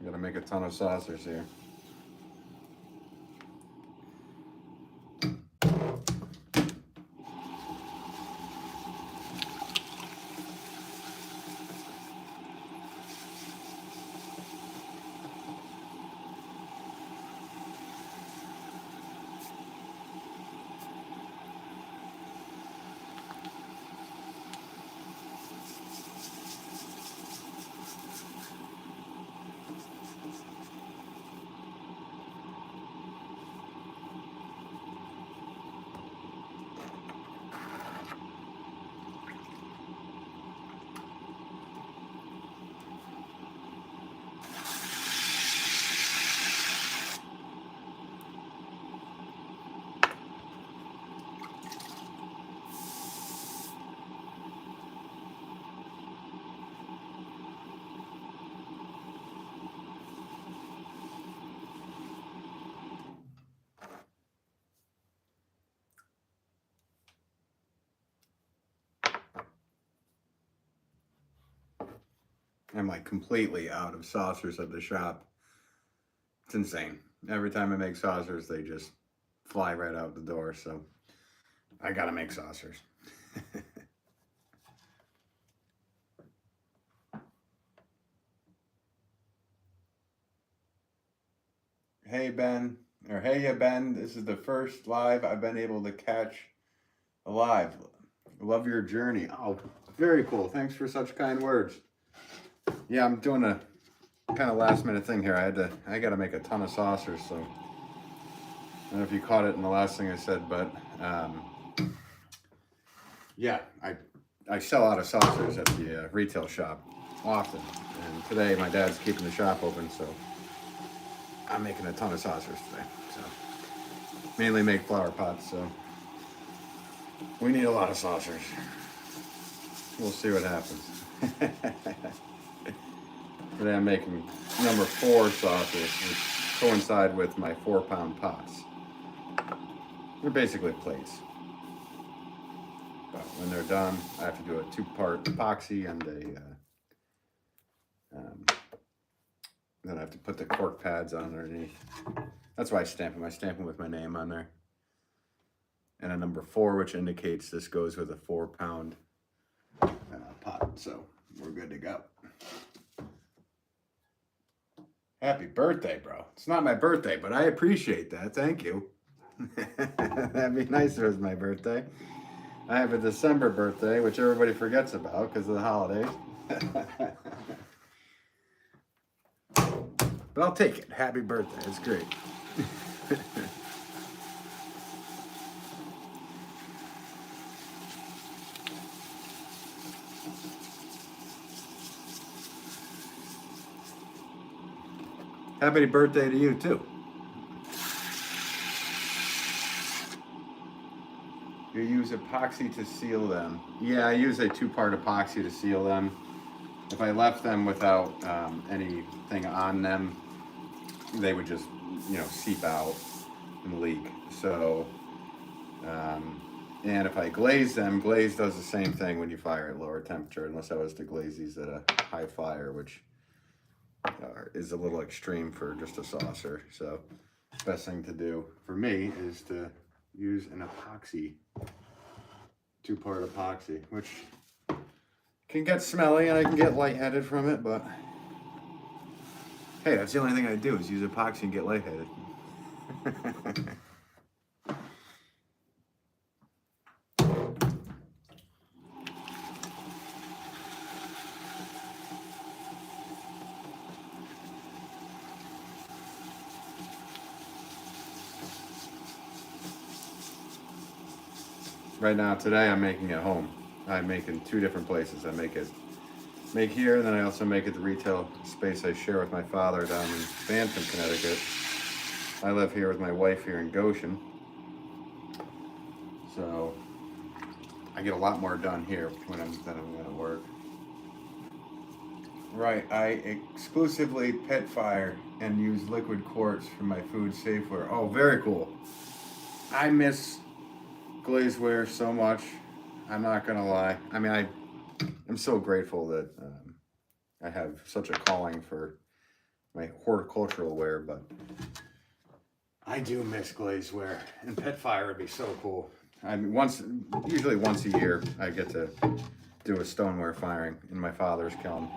Gotta make a ton of saucers here. I'm like completely out of saucers at the shop. It's insane. Every time I make saucers, they just fly right out the door. So I gotta make saucers. Hey Ben, or hey ya Ben, this is the first live I've been able to catch alive. Love your journey. Oh, very cool. Thanks for such kind words. Yeah, I'm doing a kind of last minute thing here. I gotta make a ton of saucers, so I don't know if you caught it in the last thing I said, but yeah, I sell out of saucers at the retail shop often, and today my dad's keeping the shop open, so I'm making a ton of saucers today. So mainly make flower pots, so we need a lot of saucers. We'll see what happens. Today I'm making number 4 saucers, which coincide with my 4-pound pots. They're basically plates. But when they're done, I have to do a 2-part epoxy and then I have to put the cork pads on underneath. That's why I stamp them. I stamp them with my name on there. And a number 4, which indicates this goes with a 4-pound pot. So we're good to go. Happy birthday, bro. It's not my birthday, but I appreciate that. Thank you. That'd be nice if it was my birthday. I have a December birthday, which everybody forgets about because of the holidays. But I'll take it. Happy birthday. It's great. Happy birthday to you, too. You use epoxy to seal them. Yeah, I use a 2-part epoxy to seal them. If I left them without anything on them, they would just, seep out and leak. So, and if I glaze them, glaze does the same thing when you fire at lower temperature, unless I was to glaze these at a high fire, which is a little extreme for just a saucer. So, best thing to do for me is to use an epoxy, 2-part epoxy, which can get smelly and I can get lightheaded from it, but hey, that's the only thing I do is use epoxy and get lightheaded. Right now, today, I'm making it home. I make in 2 different places. I make here, and then I also make it the retail space I share with my father down in Bantam, Connecticut. I live here with my wife here in Goshen. So I get a lot more done here than I'm going to work. Right, I exclusively pit fire and use liquid quartz for my food safeware. Oh, very cool. I miss glazeware so much. I'm not gonna lie. I mean, I'm so grateful that I have such a calling for my horticultural wear, but I do miss glazeware, and pet fire would be so cool. I mean, usually once a year, I get to do a stoneware firing in my father's kiln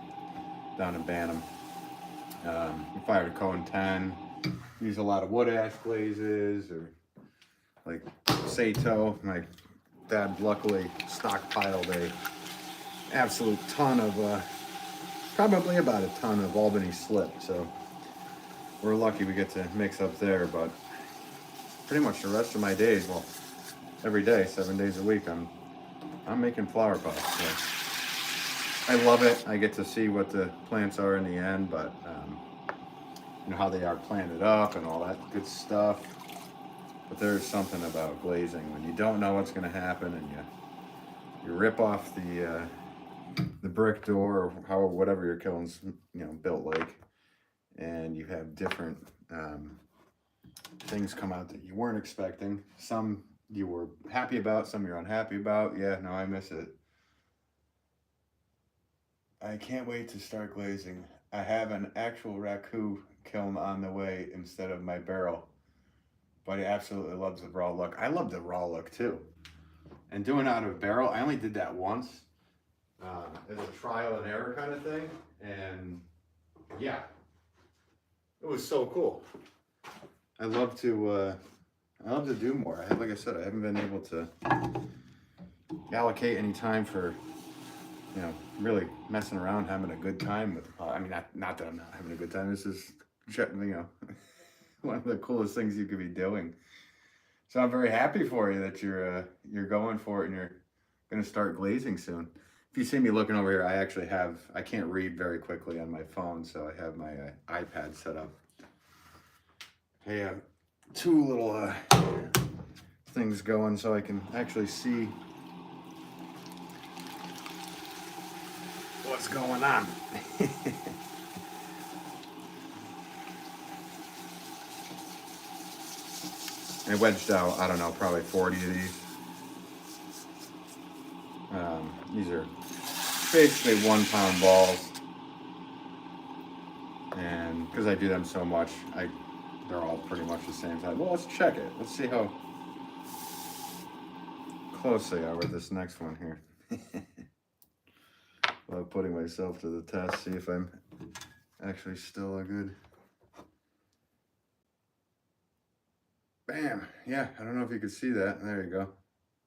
down in Bantam. We fired a cone 10, use a lot of wood ash glazes, or like Sato. My dad luckily stockpiled a absolute ton of, probably about a ton of Albany slip, so we're lucky we get to mix up there. But pretty much the rest of my days, well, every day, 7 days a week, I'm making flower pots. So I love it. I get to see what the plants are in the end, but you know how they are planted up and all that good stuff. But there's something about glazing when you don't know what's going to happen, and you rip off the brick door, or whatever your kiln's built like, and you have different things come out that you weren't expecting. Some you were happy about, some you're unhappy about. Yeah, no, I miss it. I can't wait to start glazing. I have an actual raku kiln on the way instead of my barrel, but he absolutely loves the raw look. I love the raw look too. And doing it out of a barrel, I only did that once. As a trial and error kind of thing, and yeah, it was so cool. I love to do more. Like I said, I haven't been able to allocate any time for really messing around, having a good time with. I mean, not that I'm not having a good time. This is one of the coolest things you could be doing. So I'm very happy for you that you're going for it and you're going to start glazing soon. If you see me looking over here, I can't read very quickly on my phone, so I have my iPad set up. I have two little things going so I can actually see what's going on. I wedged out, I don't know, probably 40 of these. These are basically 1 pound balls, and because I do them so much, they're all pretty much the same size. Well, let's check it. Let's see how close they are with this next one here. Without putting myself to the test, see if I'm actually still a good. Bam! Yeah, I don't know if you could see that. There you go.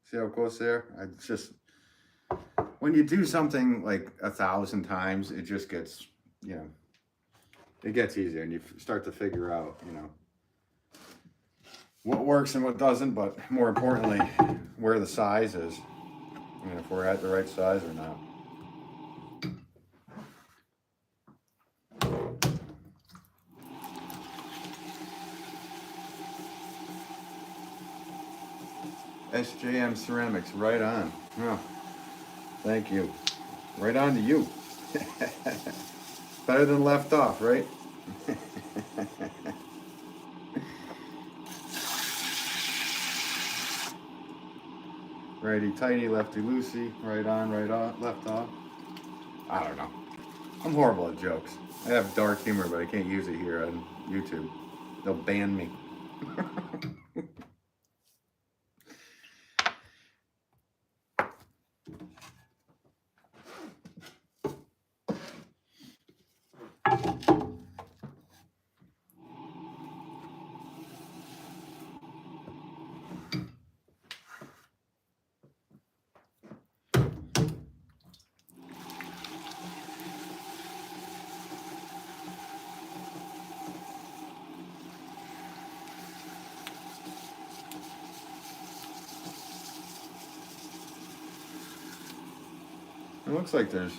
See how close they are? It's just, when you do something like 1,000 times, it just gets, it gets easier, and you start to figure out, what works and what doesn't, but more importantly, where the size is, and if we're at the right size or not. SJM Ceramics, right on. Oh, thank you. Right on to you. Better than left off, right? Righty tighty, lefty loosey, right on, right off, left off. I don't know. I'm horrible at jokes. I have dark humor, but I can't use it here on YouTube. They'll ban me. It looks like there's,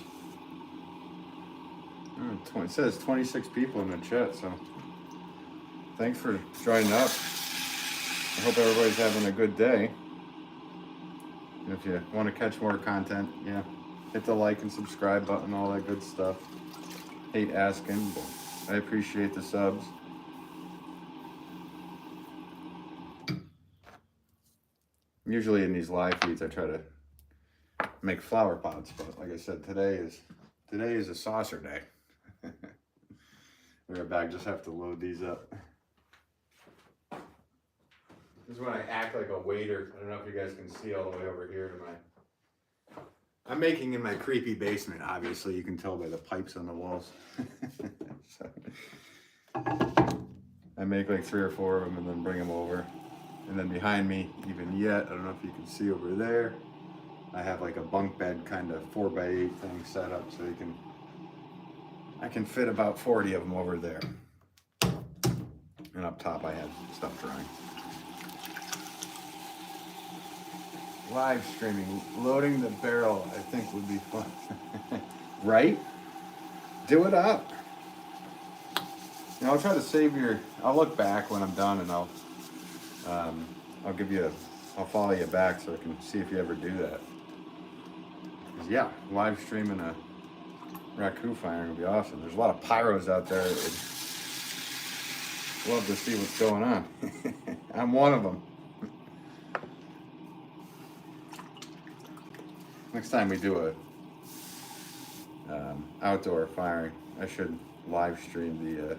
it says 26 people in the chat, so thanks for joining up. I hope everybody's having a good day. And if you want to catch more content, hit the like and subscribe button, all that good stuff. Hate asking, but I appreciate the subs. Usually in these live feeds, I try to make flower pots, but like I said, today is a saucer day. Be right back, just have to load these up. This is when I act like a waiter. I don't know if you guys can see all the way over here to my... I'm making in my creepy basement, obviously. You can tell by the pipes on the walls. So, I make like 3 or 4 of them and then bring them over. And then behind me, even yet, I don't know if you can see over there, I have like a bunk bed kind of 4x8 thing set up so I can fit about 40 of them over there. And up top I have stuff drying. Live streaming, loading the barrel, I think would be fun. Right? Do it up. You know, I'll try to save your, I'll look back when I'm done and I'll give you I'll follow you back so I can see if you ever do that. 'Cause yeah, live streaming a raccoon firing would be awesome. There's a lot of pyros out there. I'd love to see what's going on. I'm one of them. Next time we do a outdoor firing, I should live stream the,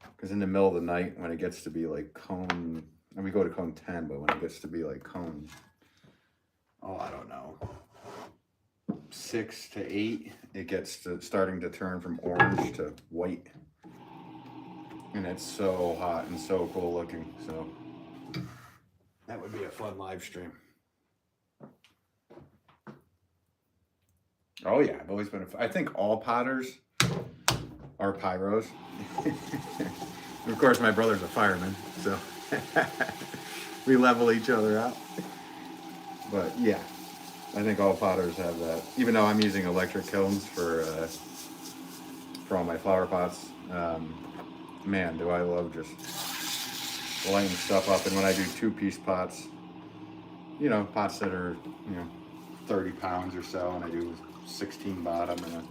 because in the middle of the night when it gets to be like cone, and we go to cone 10, but when it gets to be like cone, oh, I don't know, 6 to 8, it gets to starting to turn from orange to white. And it's so hot and so cool looking, so that would be a fun live stream. Oh yeah, I've always been I think all potters are pyros. Of course, my brother's a fireman, so we level each other out. But yeah, I think all potters have that. Even though I'm using electric kilns for all my flower pots, man, do I love just lighting stuff up. And when I do 2-piece pots, you know, pots that are, you know, 30 pounds or so, and I do 16 bottom and a,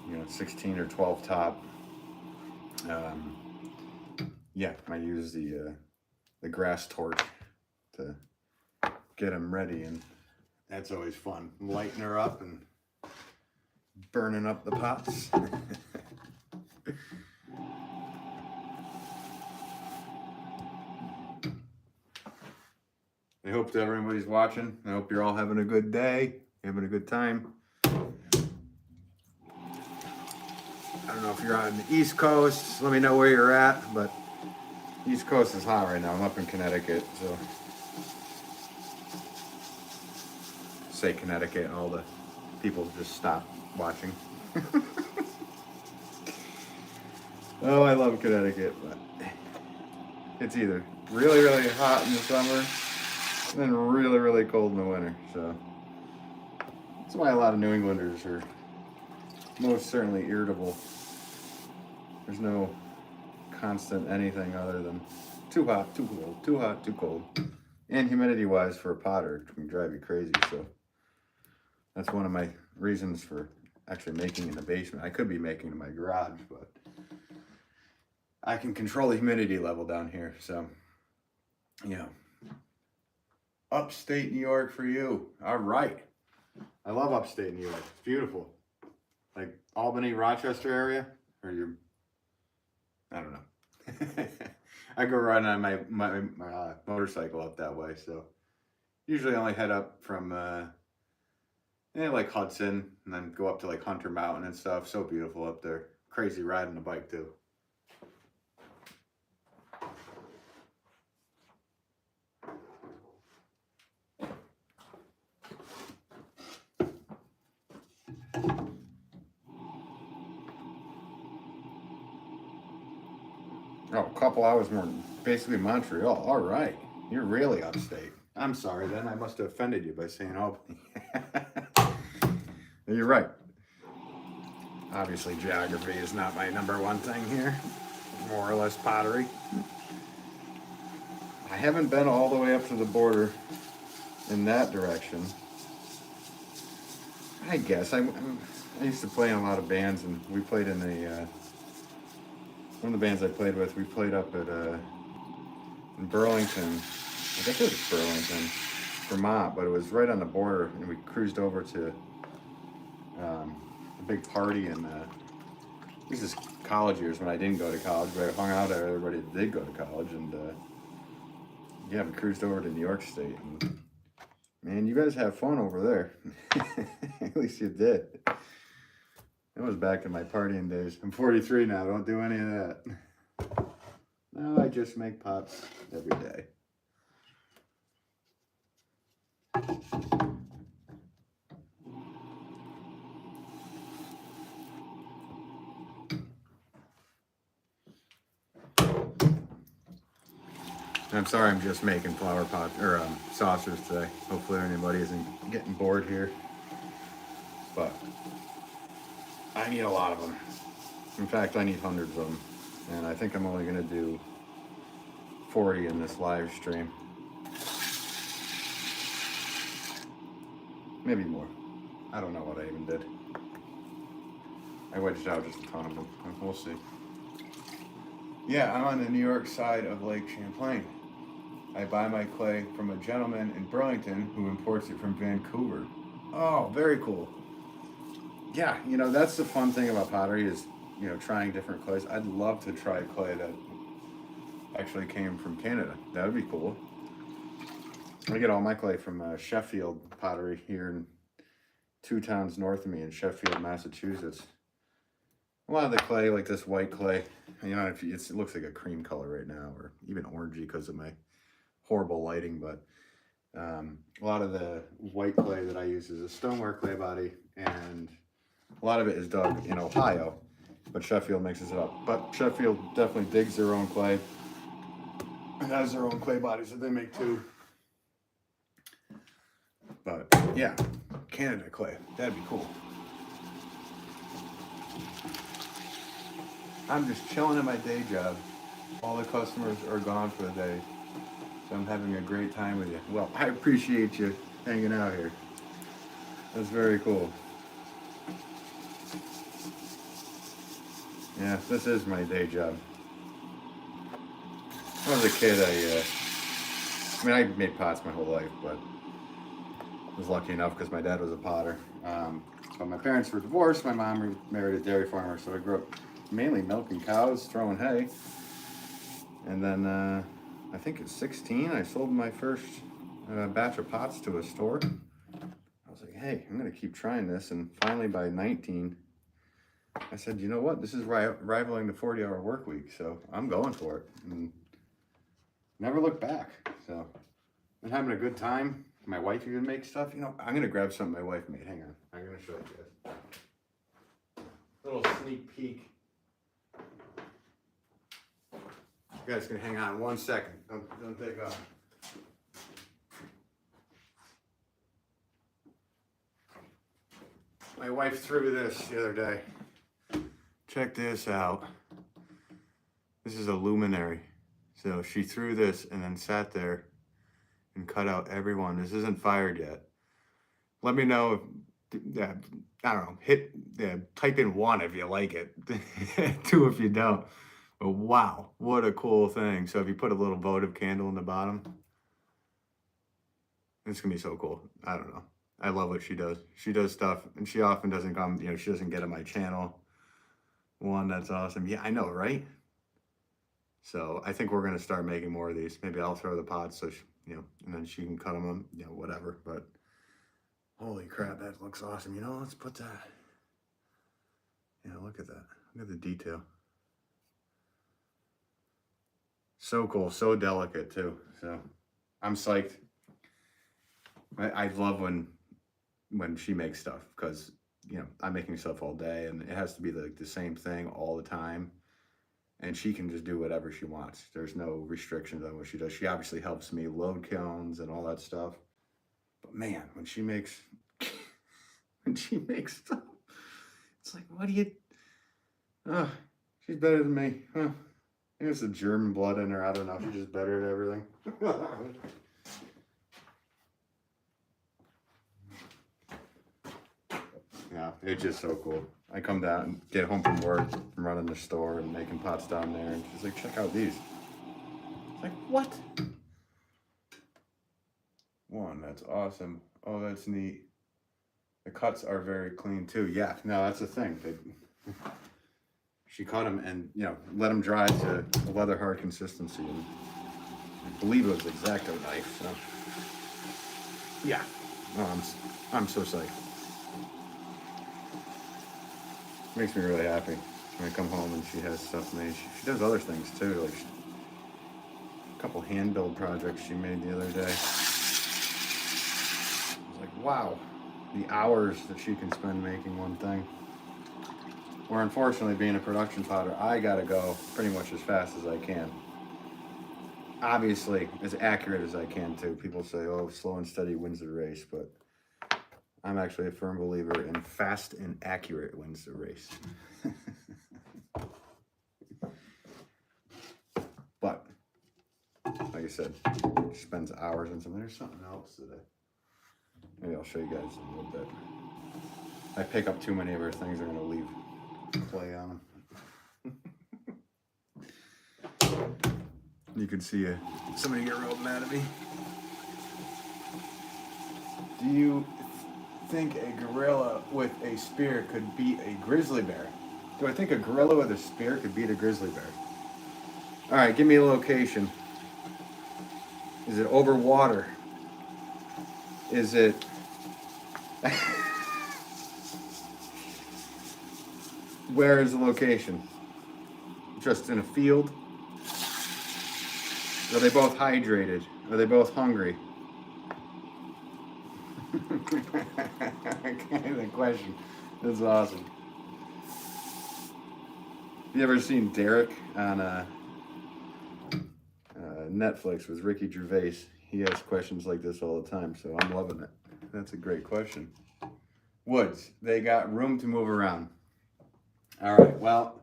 you know, 16 or 12 top. Yeah, I use the grass torch to get them ready, and that's always fun. Lighting her up and burning up the pots. I hope that everybody's watching. I hope you're all having a good day, having a good time. I don't know if you're on the East Coast. Let me know where you're at, but East Coast is hot right now. I'm up in Connecticut, so say Connecticut and all the people just stop watching. Oh, I love Connecticut, but it's either really, really hot in the summer and then really, really cold in the winter. So that's why a lot of New Englanders are most certainly irritable. There's no constant anything other than too hot, too cold, too hot, too cold. And humidity wise for a potter, it can drive you crazy. So that's one of my reasons for actually making in the basement. I could be making in my garage, but I can control the humidity level down here. So, yeah. Upstate New York for you. All right. I love upstate New York. It's beautiful. Like Albany, Rochester area, or you're, I don't know. I go riding on my motorcycle up that way, so usually I only head up from like Hudson and then go up to like Hunter Mountain and stuff. So beautiful up there. Crazy riding the bike too. Oh, a couple hours more, basically Montreal. All right, you're really upstate. I'm sorry then, I must have offended you by saying Albany. You're right. Obviously geography is not my #1 thing here. More or less pottery. I haven't been all the way up to the border in that direction. I guess I used to play in a lot of bands, and we played in a one of the bands I played with. We played up at in Burlington. I guess it was Burlington, Vermont, but it was right on the border, and we cruised over to a big party in this is college years when I didn't go to college, but I hung out with everybody that did go to college, and yeah, we cruised over to New York State, and man, you guys have fun over there. At least you did. That was back in my partying days. I'm 43 now, don't do any of that. Now I just make pots every day. I'm sorry I'm just making flower pots or saucers today. Hopefully anybody isn't getting bored here. But I need a lot of them. In fact, I need hundreds of them. And I think I'm only going to do 40 in this live stream. Maybe more. I don't know what I even did. I wedged out just a ton of them. We'll see. Yeah, I'm on the New York side of Lake Champlain. I buy my clay from a gentleman in Burlington who imports it from Vancouver. Oh, very cool. Yeah, you know, that's the fun thing about pottery is, you know, trying different clays. I'd love to try clay that actually came from Canada. That would be cool. I get all my clay from Sheffield Pottery here in 2 towns north of me in Sheffield, Massachusetts. A lot of the clay, like this white clay, you know, it looks like a cream color right now, or even orangey because of my horrible lighting, but a lot of the white clay that I use is a stoneware clay body, and a lot of it is dug in Ohio, but Sheffield mixes it up. But Sheffield definitely digs their own clay and has their own clay bodies that they make too. But yeah, Canada clay, that'd be cool. I'm just chilling at my day job. All the customers are gone for the day. So I'm having a great time with you. Well, I appreciate you hanging out here. That's very cool. Yeah, this is my day job. When I was a kid, I made pots my whole life, but I was lucky enough because my dad was a potter. But my parents were divorced. My mom married a dairy farmer, so I grew up mainly milking cows, throwing hay. And then I think at 16, I sold my first batch of pots to a store. I was like, hey, I'm going to keep trying this. And finally by 19, I said, you know what? This is rivaling the 40-hour work week, so I'm going for it. And never looked back. So I'm having a good time. My wife even makes stuff. You know, I'm going to grab something my wife made. Hang on. I'm going to show you guys. Little sneak peek. You guys can hang on 1 second. Don't take off. My wife threw this the other day. Check this out. This is a luminary. So she threw this and then sat there and cut out every one. This isn't fired yet. Let me know if, I don't know, type in 1 if you like it, 2 if you don't. But wow, what a cool thing. So if you put a little votive candle in the bottom, it's gonna be so cool. I don't know. I love what she does. She does stuff, and she often doesn't come, you know, she doesn't get on my channel. That's awesome. Yeah, I know, right? So I think we're gonna start making more of these. Maybe I'll throw the pots, so she, you know, and then she can cut them, you know, whatever. But holy crap, that looks awesome. You know, let's put that. Yeah, look at that. Look at the detail. So cool, so delicate too. So I'm psyched. I love when she makes stuff because, you know, I'm making stuff all day and it has to be like the same thing all the time. And she can just do whatever she wants. There's no restrictions on what she does. She obviously helps me load kilns and all that stuff. But man, when she makes stuff, it's like, what do you? Oh, she's better than me. Huh? There's the German blood in her. I don't know. She's just better at everything. Yeah, it's just so cool. I come down and get home from work, from running the store and making pots down there, and she's like, check out these. It's like, what? 1, that's awesome. Oh, that's neat. The cuts are very clean too. Yeah, no, that's the thing. she cut them and, you know, let them dry to a leather hard consistency. And I believe it was X-Acto knife. So yeah, oh, I'm so psyched. Makes me really happy when I come home and she has stuff made. She does other things too, like a couple hand build projects she made the other day. I was like, wow, the hours that she can spend making one thing. Or unfortunately, being a production potter, I gotta go pretty much as fast as I can. Obviously, as accurate as I can too. People say, oh, slow and steady wins the race, but I'm actually a firm believer in fast and accurate wins the race. But, like I said, she spends hours on something. There's something else that maybe I'll show you guys in a little bit. I pick up too many of her things, I'm gonna leave clay on them. You can see somebody get real mad at me. Do you think a gorilla with a spear could beat a grizzly bear? Do I think a gorilla with a spear could beat a grizzly bear? All right, give me a location. Is it over water? Is it... Where is the location? Just in a field? Are they both hydrated? Are they both hungry? Kind of question. That's awesome. You ever seen Derek on Netflix with Ricky Gervais? He asks questions like this all the time, so I'm loving it. That's a great question. Woods, they got room to move around. All right, well,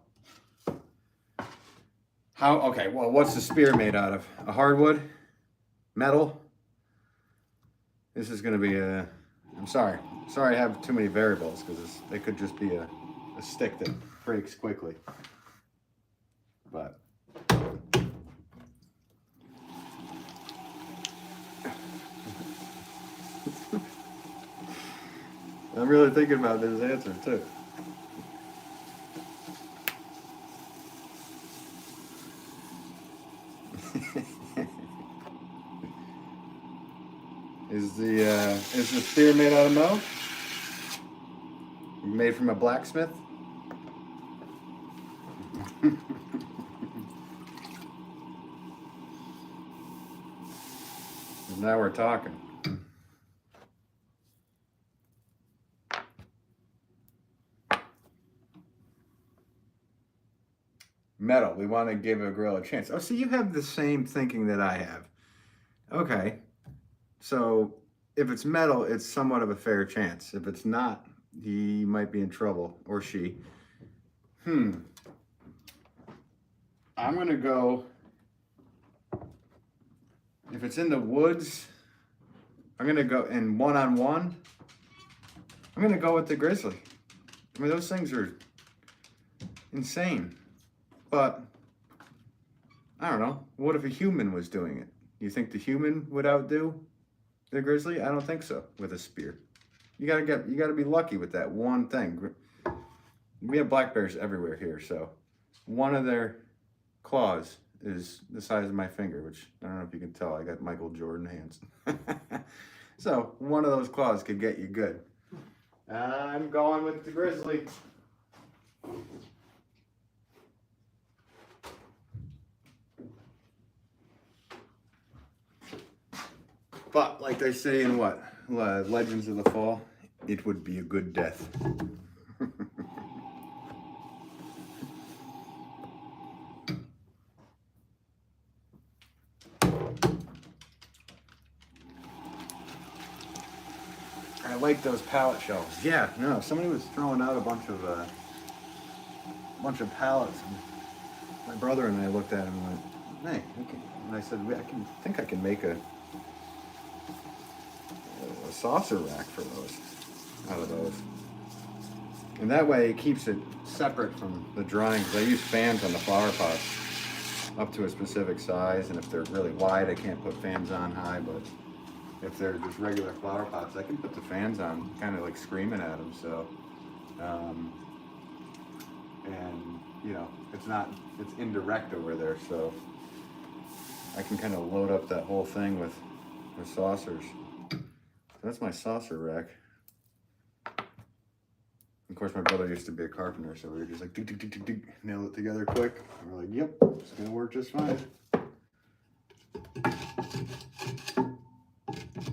okay, well, what's the spear made out of? A hardwood? Metal? This is gonna be I'm sorry I have too many variables, because it could just be a stick that breaks quickly. But I'm really thinking about this answer too. Is the spear made out of metal? Made from a blacksmith? Now we're talking. Metal. We want to give a gorilla a chance. Oh, see, you have the same thinking that I have. Okay. So if it's metal, it's somewhat of a fair chance. If it's not, he might be in trouble, or she. I'm going to go, if it's in the woods, I'm going to go in one-on-one. I'm going to go with the grizzly. I mean, those things are insane. But, I don't know. What if a human was doing it? You think the human would outdo the grizzly? I don't think so with a spear. You gotta be lucky with that one thing. We have black bears everywhere here, so one of their claws is the size of my finger, which I don't know if you can tell. I got Michael Jordan hands. So one of those claws could get you good. I'm going with the grizzly. But like they say in what? Legends of the Fall, it would be a good death. I like those pallet shelves. Yeah, no, somebody was throwing out a bunch of pallets. And my brother and I looked at them and went, "Hey," and I said, I think I can make a saucer rack for those, out of those. And that way it keeps it separate from the drying, because I use fans on the flower pots up to a specific size, and if they're really wide I can't put fans on high, but if they're just regular flower pots I can put the fans on, kind of like screaming at them. So and you know, it's indirect over there, so I can kind of load up that whole thing with saucers. That's my saucer rack. Of course, my brother used to be a carpenter, so we were just like, dig, dig, dig, dig, dig, nail it together quick. And we're like, yep, it's gonna work just fine.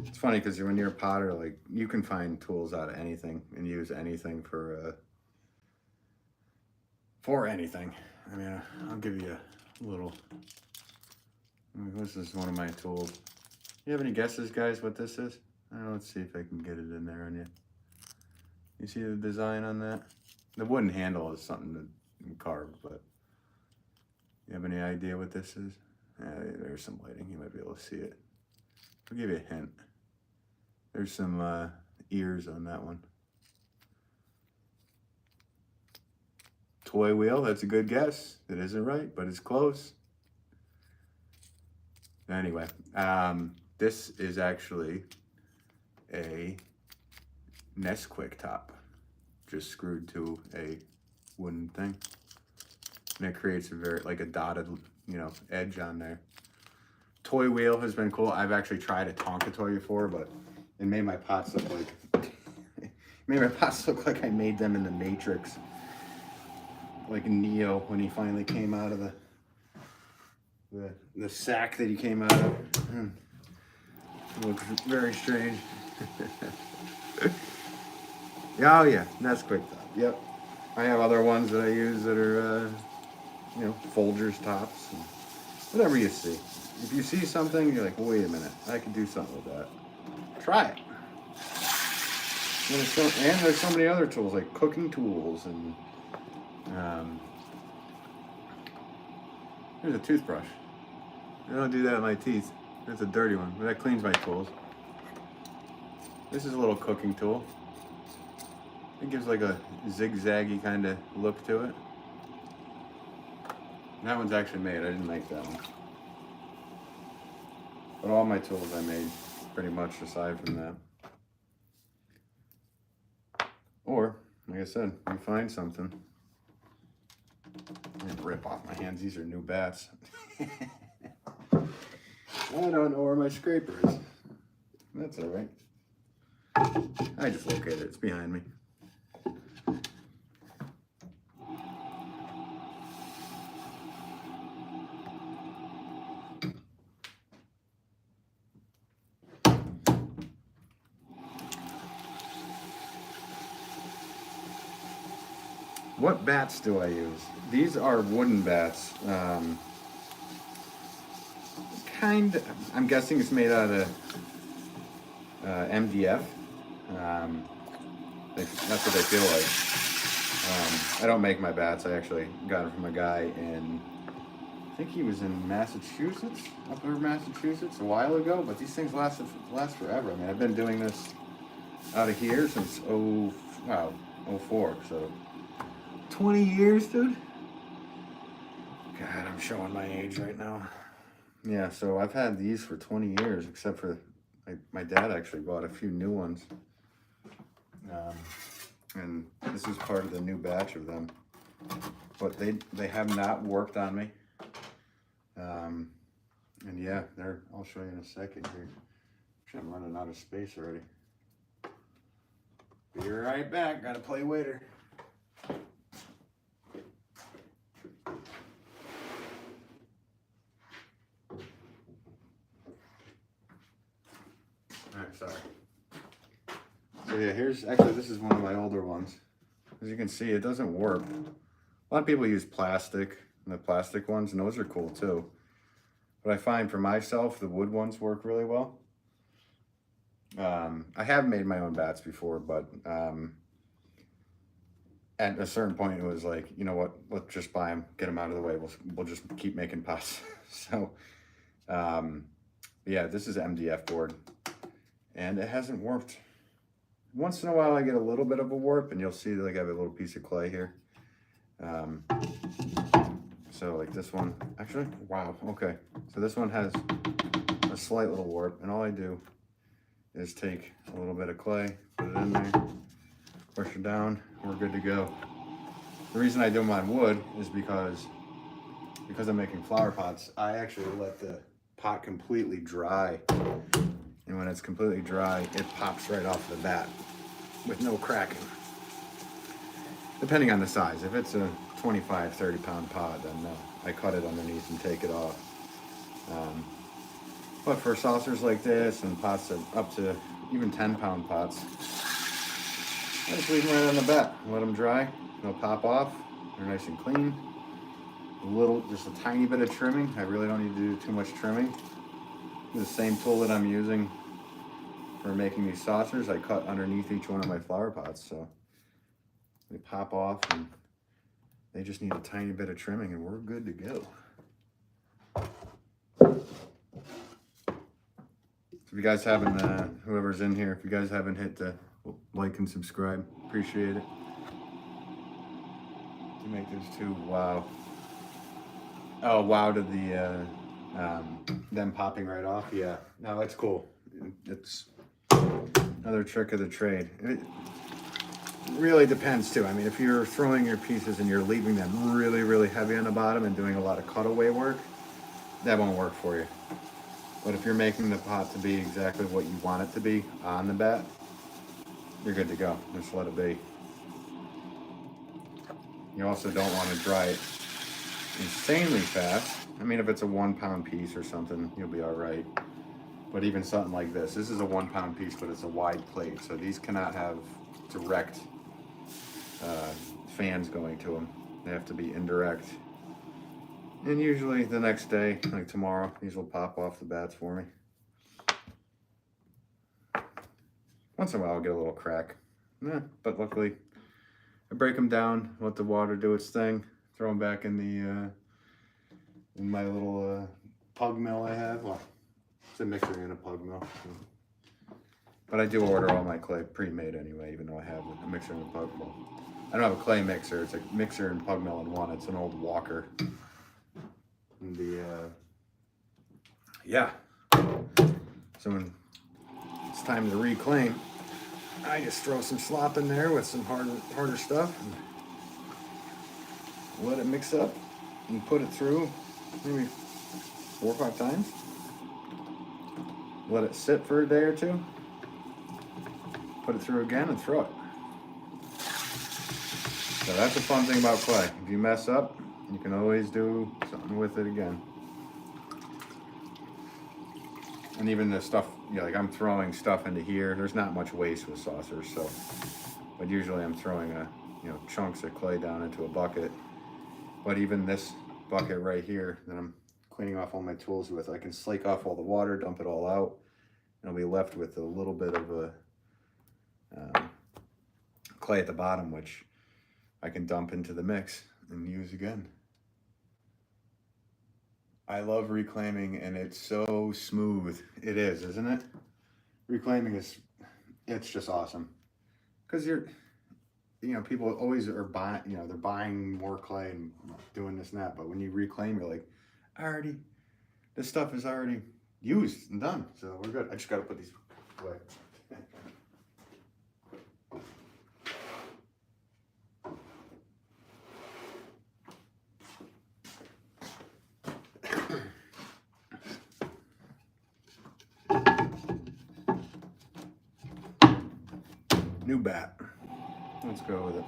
It's funny because when you're a potter, like, you can find tools out of anything and use anything for anything. I mean, I'll give you a little. This is one of my tools. You have any guesses, guys, what this is? I don't know, let's see if I can get it in there on you. You see the design on that? The wooden handle is something to carve, but you have any idea what this is? There's some lighting, you might be able to see it. I'll give you a hint. There's some ears on that one. Toy wheel, that's a good guess. It isn't right, but it's close. Anyway, this is actually a Nesquik top, just screwed to a wooden thing, and it creates a like a dotted, you know, edge on there. Toy wheel has been cool. I've actually tried a Tonka toy before, but it made my pots look like I made them in the Matrix, like Neo when he finally came out of the sack that he came out of. It looks very strange. Oh yeah, Nesquik top. Yep. I have other ones that I use that are, you know, Folgers tops. And whatever you see. If you see something, you're like, well, wait a minute, I could do something with that. Try it. And there's so many other tools, like cooking tools, and here's a toothbrush. I don't do that with my teeth. That's a dirty one, but that cleans my tools. This is a little cooking tool. It gives like a zigzaggy kind of look to it. And that one's actually made. I didn't make that one. But all my tools I made, pretty much, aside from that. Or, like I said, you find something. I'm gonna rip off my hands. These are new bats. I don't know where my scraper is. That's all right. I just located it. It's behind me. What bats do I use? These are wooden bats. I'm guessing it's made out of MDF. That's what they feel like. I don't make my bats. I actually got them from a guy in, I think he was in Massachusetts, upper Massachusetts, a while ago. But these things last forever. I mean, I've been doing this out of here since 04. So 20 years, dude. God, I'm showing my age right now. Yeah, so I've had these for 20 years, except for my dad actually bought a few new ones. And this is part of the new batch of them. But they have not worked on me. And yeah, I'll show you in a second here. Actually, I'm running out of space already. Be right back, gotta play waiter. Alright, sorry. So yeah, this is one of my older ones. As you can see, it doesn't work. A lot of people use plastic, the plastic ones, and those are cool too. But I find for myself, the wood ones work really well. I have made my own bats before, but at a certain point it was like, you know what, let's just buy them, get them out of the way. We'll just keep making pots. So yeah, this is MDF board, and it hasn't warped. Once in a while I get a little bit of a warp, and you'll see like I have a little piece of clay here. So like this one, actually, wow, okay. So this one has a slight little warp, and all I do is take a little bit of clay, put it in there, push it down, we're good to go. The reason I do them on wood is because I'm making flower pots, I actually let the pot completely dry. And when it's completely dry, it pops right off the bat with no cracking. Depending on the size. If it's a 25, 30 pound pot, then I cut it underneath and take it off. But for saucers like this and pots that up to even 10-pound pots, I just leave them right on the bat. Let them dry. They'll pop off. They're nice and clean. Just a tiny bit of trimming. I really don't need to do too much trimming. The same tool that I'm using for making these saucers, I cut underneath each one of my flower pots, so they pop off and they just need a tiny bit of trimming and we're good to go. If you guys haven't, whoever's in here, if you guys haven't hit the like and subscribe, appreciate it. To make this too, wow. Oh, wow to the, them popping right off. Yeah, no, that's cool. It's another trick of the trade. It really depends too. I mean, if you're throwing your pieces and you're leaving them really, really heavy on the bottom and doing a lot of cutaway work, that won't work for you. But if you're making the pot to be exactly what you want it to be on the bat, you're good to go. Just let it be. You also don't want to dry it insanely fast. I mean, if it's a 1-pound piece or something, you'll be all right. But even something like this is a 1-pound piece, but it's a wide plate. So these cannot have direct fans going to them. They have to be indirect. And usually the next day, like tomorrow, these will pop off the bats for me. Once in a while I'll get a little crack. Yeah, but luckily I break them down, let the water do its thing, throw them back in the in my little pug mill I have. Well, it's a mixer in a pug mill. But I do order all my clay pre-made anyway, even though I have a mixer and a pug mill. I don't have a clay mixer, it's a mixer and pug mill in one. It's an old Walker. And yeah. So when it's time to reclaim, I just throw some slop in there with some harder stuff and let it mix up and put it through maybe 4 or 5 times. Let it sit for a day or two. Put it through again and throw it. So that's the fun thing about clay. If you mess up, you can always do something with it again. And even the stuff, you know, like I'm throwing stuff into here. There's not much waste with saucers, so. But usually I'm throwing chunks of clay down into a bucket. But even this bucket right here that I'm cleaning off all my tools with, I can slake off all the water, dump it all out, and I'll be left with a little bit of a clay at the bottom, which I can dump into the mix and use again. I love reclaiming, and it's so smooth. It is, isn't it? Reclaiming it's just awesome. Because people always are buying, they're buying more clay and doing this and that. But when you reclaim, you're like, this stuff is already used and done. So we're good. I just got to put these away. New bat. Let's go with it.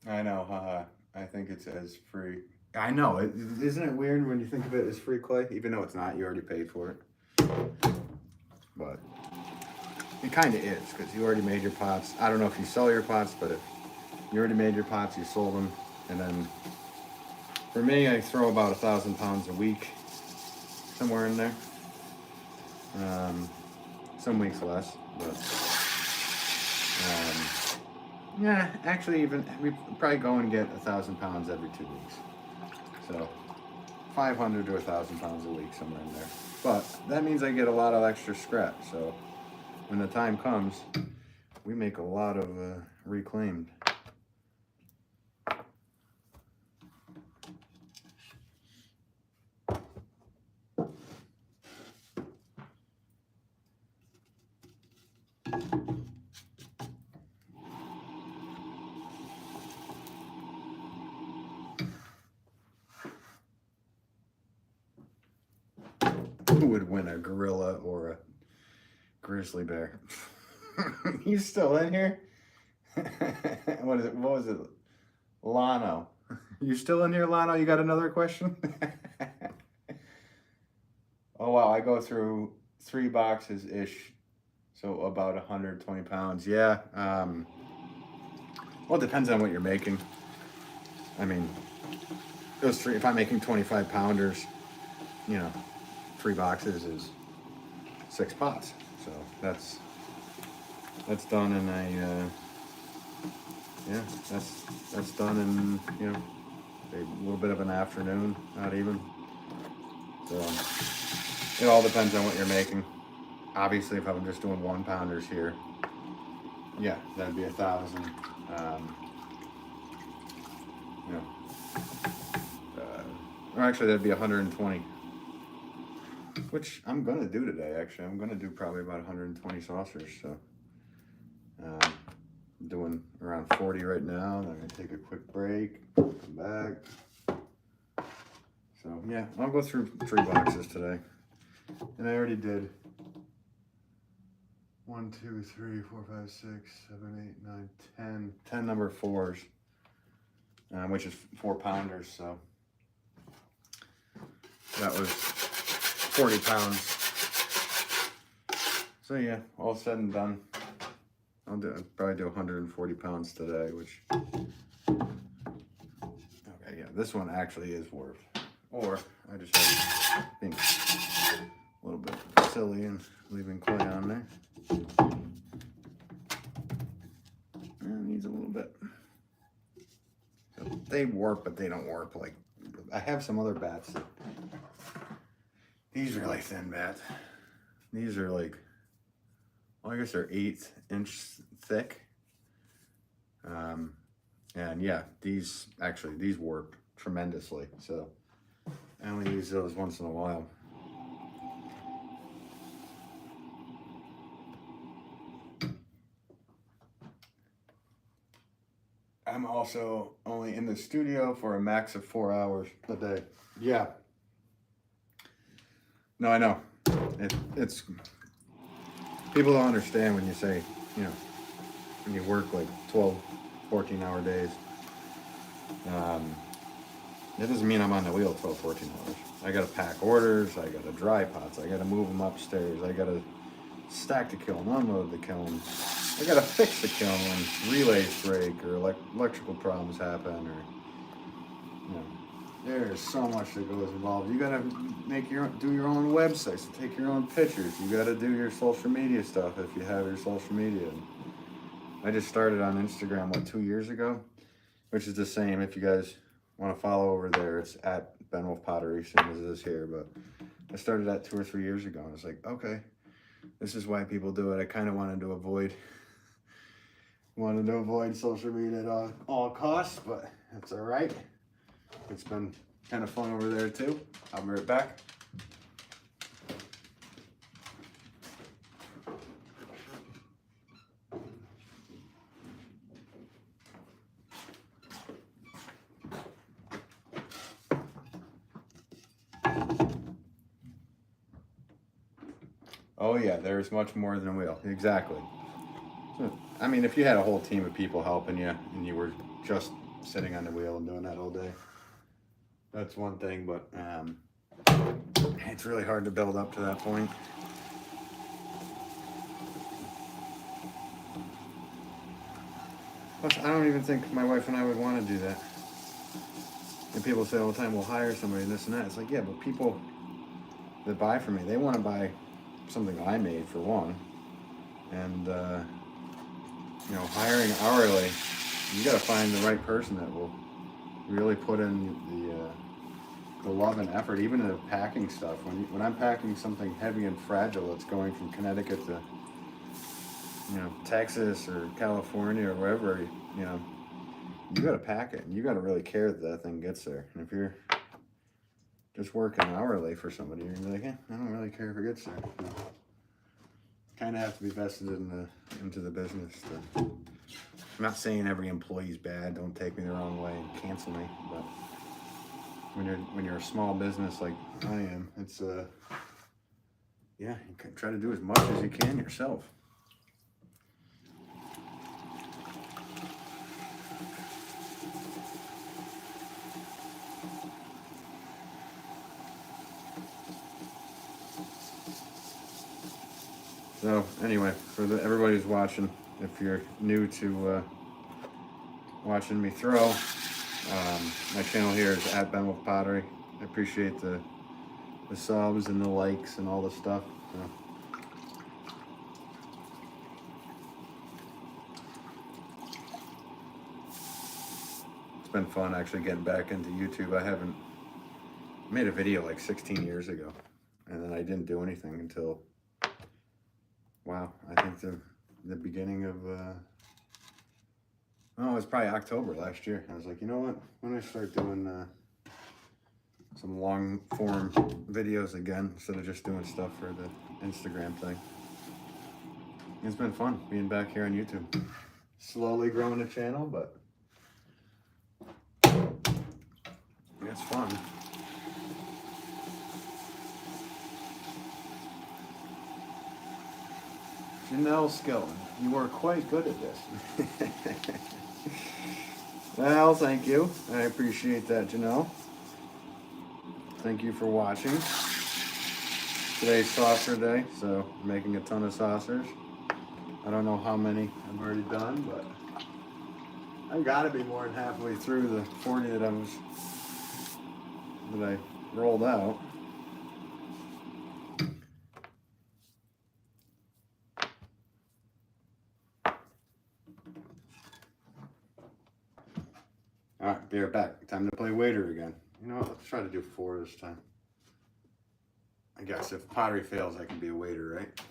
I know, haha. I think it says free. I know, isn't it weird when you think of it as free clay? Even though it's not, you already paid for it. But it kind of is, because you already made your pots. I don't know if you sell your pots, but if you already made your pots, you sold them. And then for me, I throw about 1,000 pounds a week, somewhere in there. Some weeks less, but yeah, actually we probably go and get 1,000 pounds every 2 weeks. So 500 to 1,000 pounds a week, somewhere in there. But that means I get a lot of extra scrap. So when the time comes, we make a lot of reclaimed. who would win, a gorilla or a grizzly bear? You still in here? What is it? What was it? Lano. You still in here, Lano? You got another question? Oh, wow. I go through 3 boxes-ish. So about 120 pounds. Yeah. Well, it depends on what you're making. I mean, those 3, if I'm making 25 pounders, you know, 3 boxes is 6 pots. So that's done in a, yeah, that's done in, you know, a little bit of an afternoon, not even. So it all depends on what you're making. Obviously, if I'm just doing 1 pounders here, yeah, that'd be 1,000. You know, or actually, that'd be 120, which I'm gonna do today. Actually, I'm gonna do probably about 120 saucers. So, I'm doing around 40 right now. Then I'm gonna take a quick break, come back. So yeah, I'll go through 3 boxes today, and I already did 1, 2, 3, 4, 5, 6, 7, 8, 9, 10. 10 number 4s, which is 4 pounders. So that was 40 pounds. So yeah, all said and done, I'll probably do 140 pounds today, which, okay, yeah, this one actually is Wolff. Or I just had being a little bit silly and leaving clay on there. It needs a little bit. So they warp, but they don't warp like, I have some other bats. These are really thin bats. These are like, well, I guess they're 1/8 inch thick. And yeah, these warp tremendously. So I only use those once in a while. I'm also only in the studio for a max of 4 hours a day. Yeah. No, I know. It's people don't understand when you say, you know, when you work like 12, 14-hour days. That doesn't mean I'm on the wheel 12, 14 hours. I gotta pack orders, I gotta dry pots, I gotta move them upstairs, I gotta stack the kiln, unload the kiln, I gotta fix the kiln when relays break or electrical problems happen, or, you know, there's so much that goes involved. You gotta do your own websites, take your own pictures, you gotta do your social media stuff if you have your social media. I just started on Instagram, 2 years ago, which is the same. If you guys want to follow over there, it's at Wolff Pottery, same as it is here. But I started that 2 or 3 years ago, and I was like, okay, this is why people do it. I kind of wanted to avoid social media at all costs, but that's all right. It's been kind of fun over there too. I'll be right back. Oh yeah, there's much more than a wheel. Exactly. So, I mean, if you had a whole team of people helping you and you were just sitting on the wheel and doing that all day, that's one thing, but it's really hard to build up to that point. Plus, I don't even think my wife and I would want to do that. And people say all the time, we'll hire somebody and this and that. It's like, yeah, but people that buy from me, they want to buy something I made for one. And, you know, hiring hourly, you got to find the right person that will really put in the love and effort, even in the packing stuff. When I'm packing something heavy and fragile, it's going from Connecticut to, you know, Texas or California or wherever, you know, you got to pack it and you got to really care that thing gets there. And if you're just working hourly for somebody, you're gonna be like, I don't really care if it gets there. You know, kind of have to be vested into the business. I'm not saying every employee's bad. Don't take me the wrong way and cancel me. But when you're a small business like I am, it's yeah, you can try to do as much as you can yourself. So anyway, for everybody who's watching, if you're new to watching me throw, my channel here is at Wolff Pottery. I appreciate the subs and the likes and all the stuff. It's been fun actually getting back into YouTube. I made a video like 16 years ago, and then I didn't do anything until, wow, I think the beginning of, oh, it was probably October last year. I was like, you know what, when I start doing some long form videos again, instead of just doing stuff for the Instagram thing. It's been fun being back here on YouTube. Slowly growing the channel, but it's fun. Janelle Skellin, you are quite good at this. Well, thank you. I appreciate that, Janelle. Thank you for watching. Today's saucer day, so I'm making a ton of saucers. I don't know how many I've already done, but I've got to be more than halfway through the 40 that I rolled out. All right, be right back. Time to play waiter again. You know what? Let's try to do 4 this time. I guess if pottery fails, I can be a waiter, right?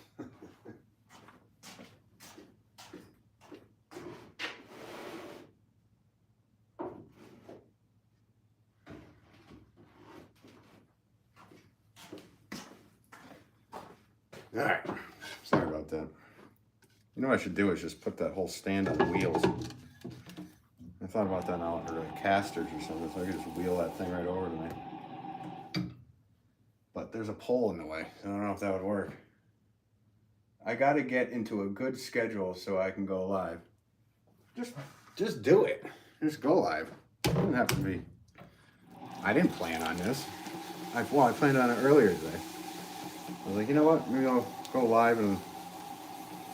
All right. Sorry about that. You know what I should do is just put that whole stand on wheels. I thought about that now under casters or something, so I could just wheel that thing right over to me. But there's a pole in the way, so I don't know if that would work. I got to get into a good schedule so I can go live. Just do it. Just go live. It doesn't have to be. I didn't plan on this. I planned on it earlier today. I was like, you know what? Maybe I'll go live in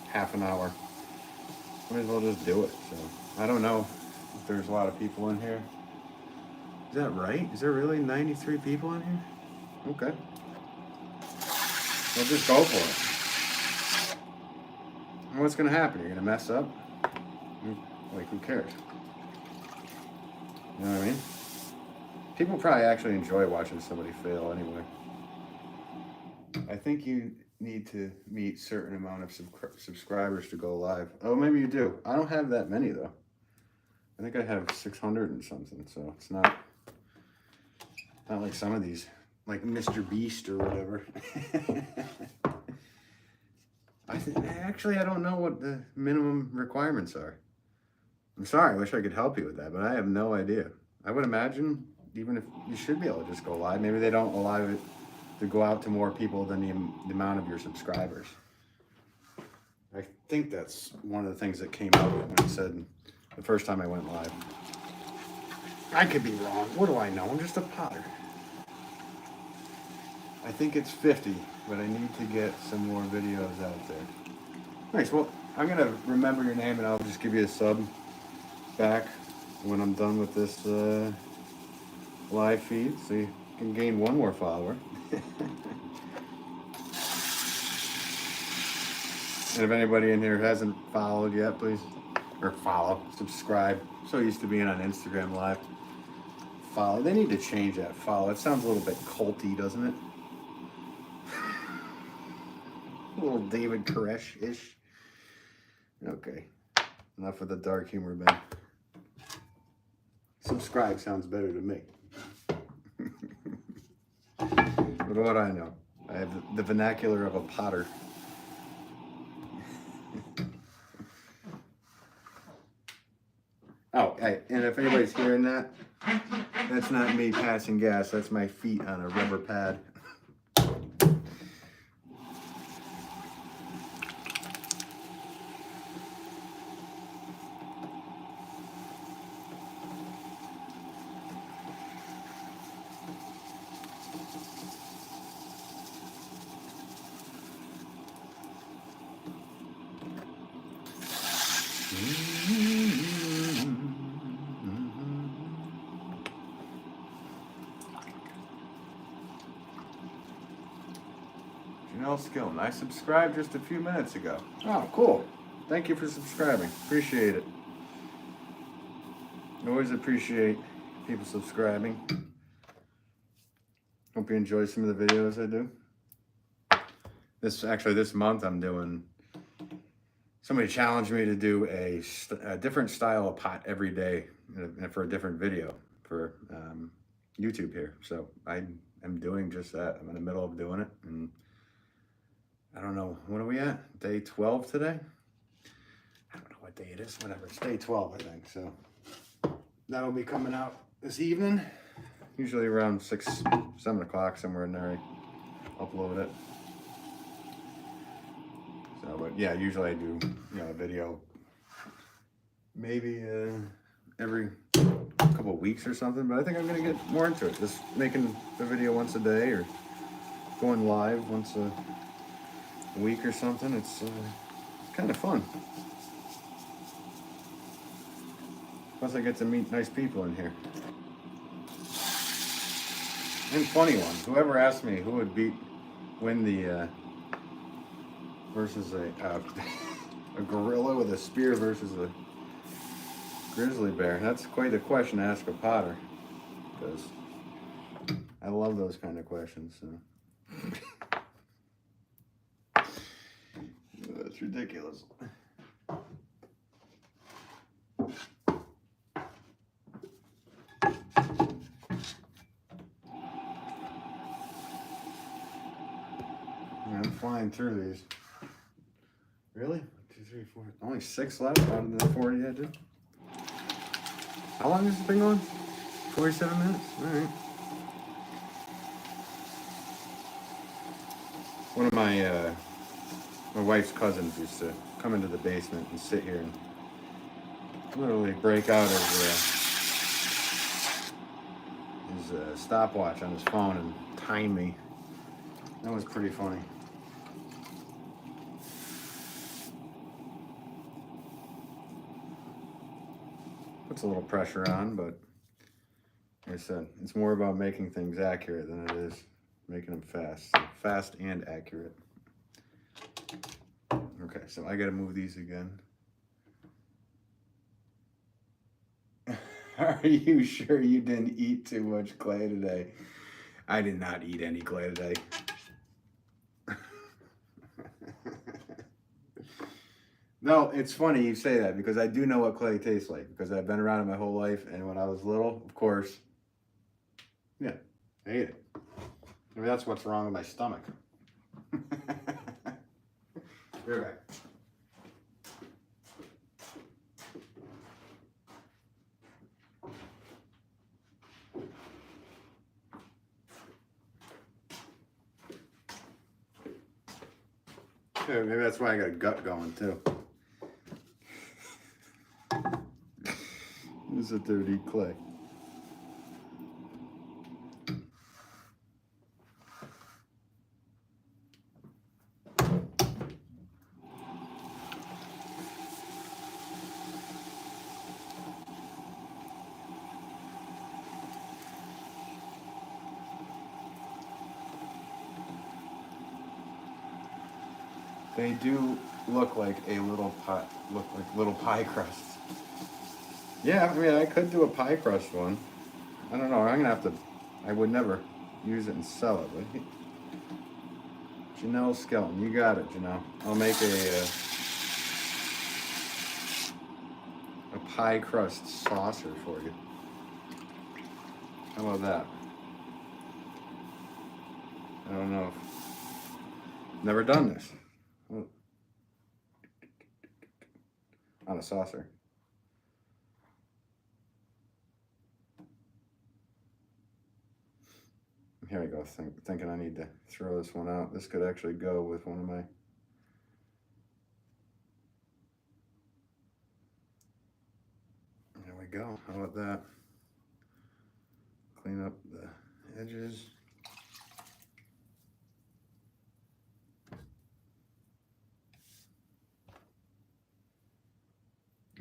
half an hour. Might as well just do it. So I don't know if there's a lot of people in here. Is that right? Is there really 93 people in here? Okay. Well, just go for it. And what's gonna happen? You're gonna mess up? Like, who cares? You know what I mean? People probably actually enjoy watching somebody fail anyway. I think you need to meet certain amount of subscribers to go live. Oh, maybe you do. I don't have that many though. I think I have 600 and something, so it's not like some of these, like Mr. Beast or whatever. Actually, I don't know what the minimum requirements are. I'm sorry, I wish I could help you with that, but I have no idea. I would imagine even if you should be able to just go live, maybe they don't allow it to go out to more people than the amount of your subscribers. I think that's one of the things that came out when I said the first time I went live. I could be wrong. What do I know? I'm just a potter. I think it's 50, but I need to get some more videos out there. Nice. Well, I'm going to remember your name and I'll just give you a sub back when I'm done with this live feed, so you can gain one more follower. And if anybody in here hasn't followed yet, please, or subscribe. So used to being on Instagram Live. Follow. They need to change that follow. It sounds a little bit culty, doesn't it? A little David Koresh-ish. Okay. Enough of the dark humor, Ben. Subscribe sounds better to me. But what I know, I have the vernacular of a potter. Oh, hey, and if anybody's hearing that, that's not me passing gas. That's my feet on a rubber pad. Janelle Skillen. I subscribed just a few minutes ago. Oh, cool. Thank you for subscribing. Appreciate it. I always appreciate people subscribing. Hope you enjoy some of the videos I do. This month I'm doing, somebody challenged me to do a different style of pot every day for a different video for YouTube here. So I am doing just that. I'm in the middle of doing it, and I don't know, what are we at? Day 12 today? I don't know what day it is, whatever. It's day 12, I think. So that'll be coming out this evening, usually around 6, 7 o'clock, somewhere in there. I upload it. So, but yeah, usually I do, a video maybe every couple of weeks or something, but I think I'm gonna get more into it. Just making the video once a day or going live once a week or something. It's kind of fun. Plus I get to meet nice people in here. And funny ones. Whoever asked me who would win the versus a gorilla with a spear versus a grizzly bear. That's quite a question to ask a potter, because I love those kind of questions. So. That's ridiculous. I'm flying through these. Really? 1, 2, 3, 4. Only 6 left out of the 40 I did. How long has this been going? 47 minutes? Alright. One of my wife's cousins used to come into the basement and sit here and literally break out his stopwatch on his phone and time me. That was pretty funny. Puts a little pressure on, but like I said, it's more about making things accurate than it is making them fast. Fast and accurate. Okay, so I gotta move these again. Are you sure you didn't eat too much clay today? I did not eat any clay today. No, it's funny you say that, because I do know what clay tastes like, because I've been around it my whole life, and when I was little, of course, yeah, I ate it. Maybe that's what's wrong with my stomach. Be right back. Yeah, maybe that's why I got a gut going too. This is a dirty clay. They do look like little pie crusts. Yeah, I mean, I could do a pie crust one. I don't know. I'm gonna have to. I would never use it and sell it. But Janelle Skeleton, you got it, Janelle. I'll make a pie crust saucer for you. How about that? I don't know. Never done this. On a saucer. Here we go, thinking I need to throw this one out. This could actually go with one of my... There we go, how about that? Clean up the edges.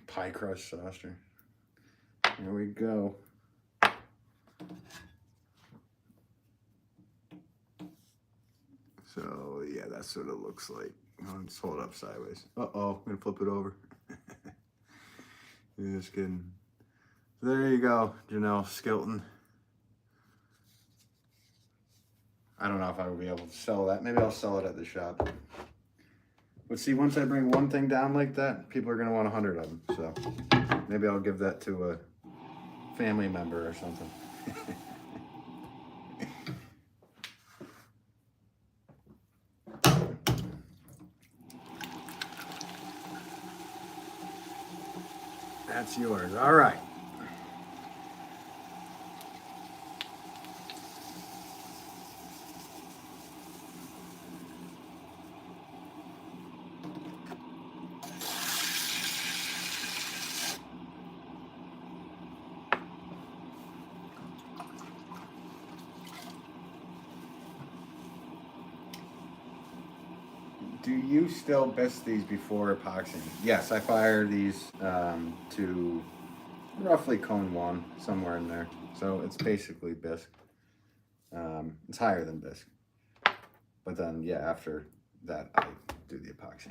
Pie crust saucer. Here we go. So yeah, that's what it looks like. Let's hold it up sideways. Uh-oh, I'm gonna flip it over. Just kidding. So there you go, Janelle Skilton. I don't know if I will be able to sell that. Maybe I'll sell it at the shop. But see, once I bring one thing down like that, people are gonna want 100 of them. So maybe I'll give that to a family member or something. That's yours. All right. Do you still bisque these before epoxying? Yes, I fire these to roughly cone 1, somewhere in there. So it's basically bisque. It's higher than bisque. But then, yeah, after that, I do the epoxy.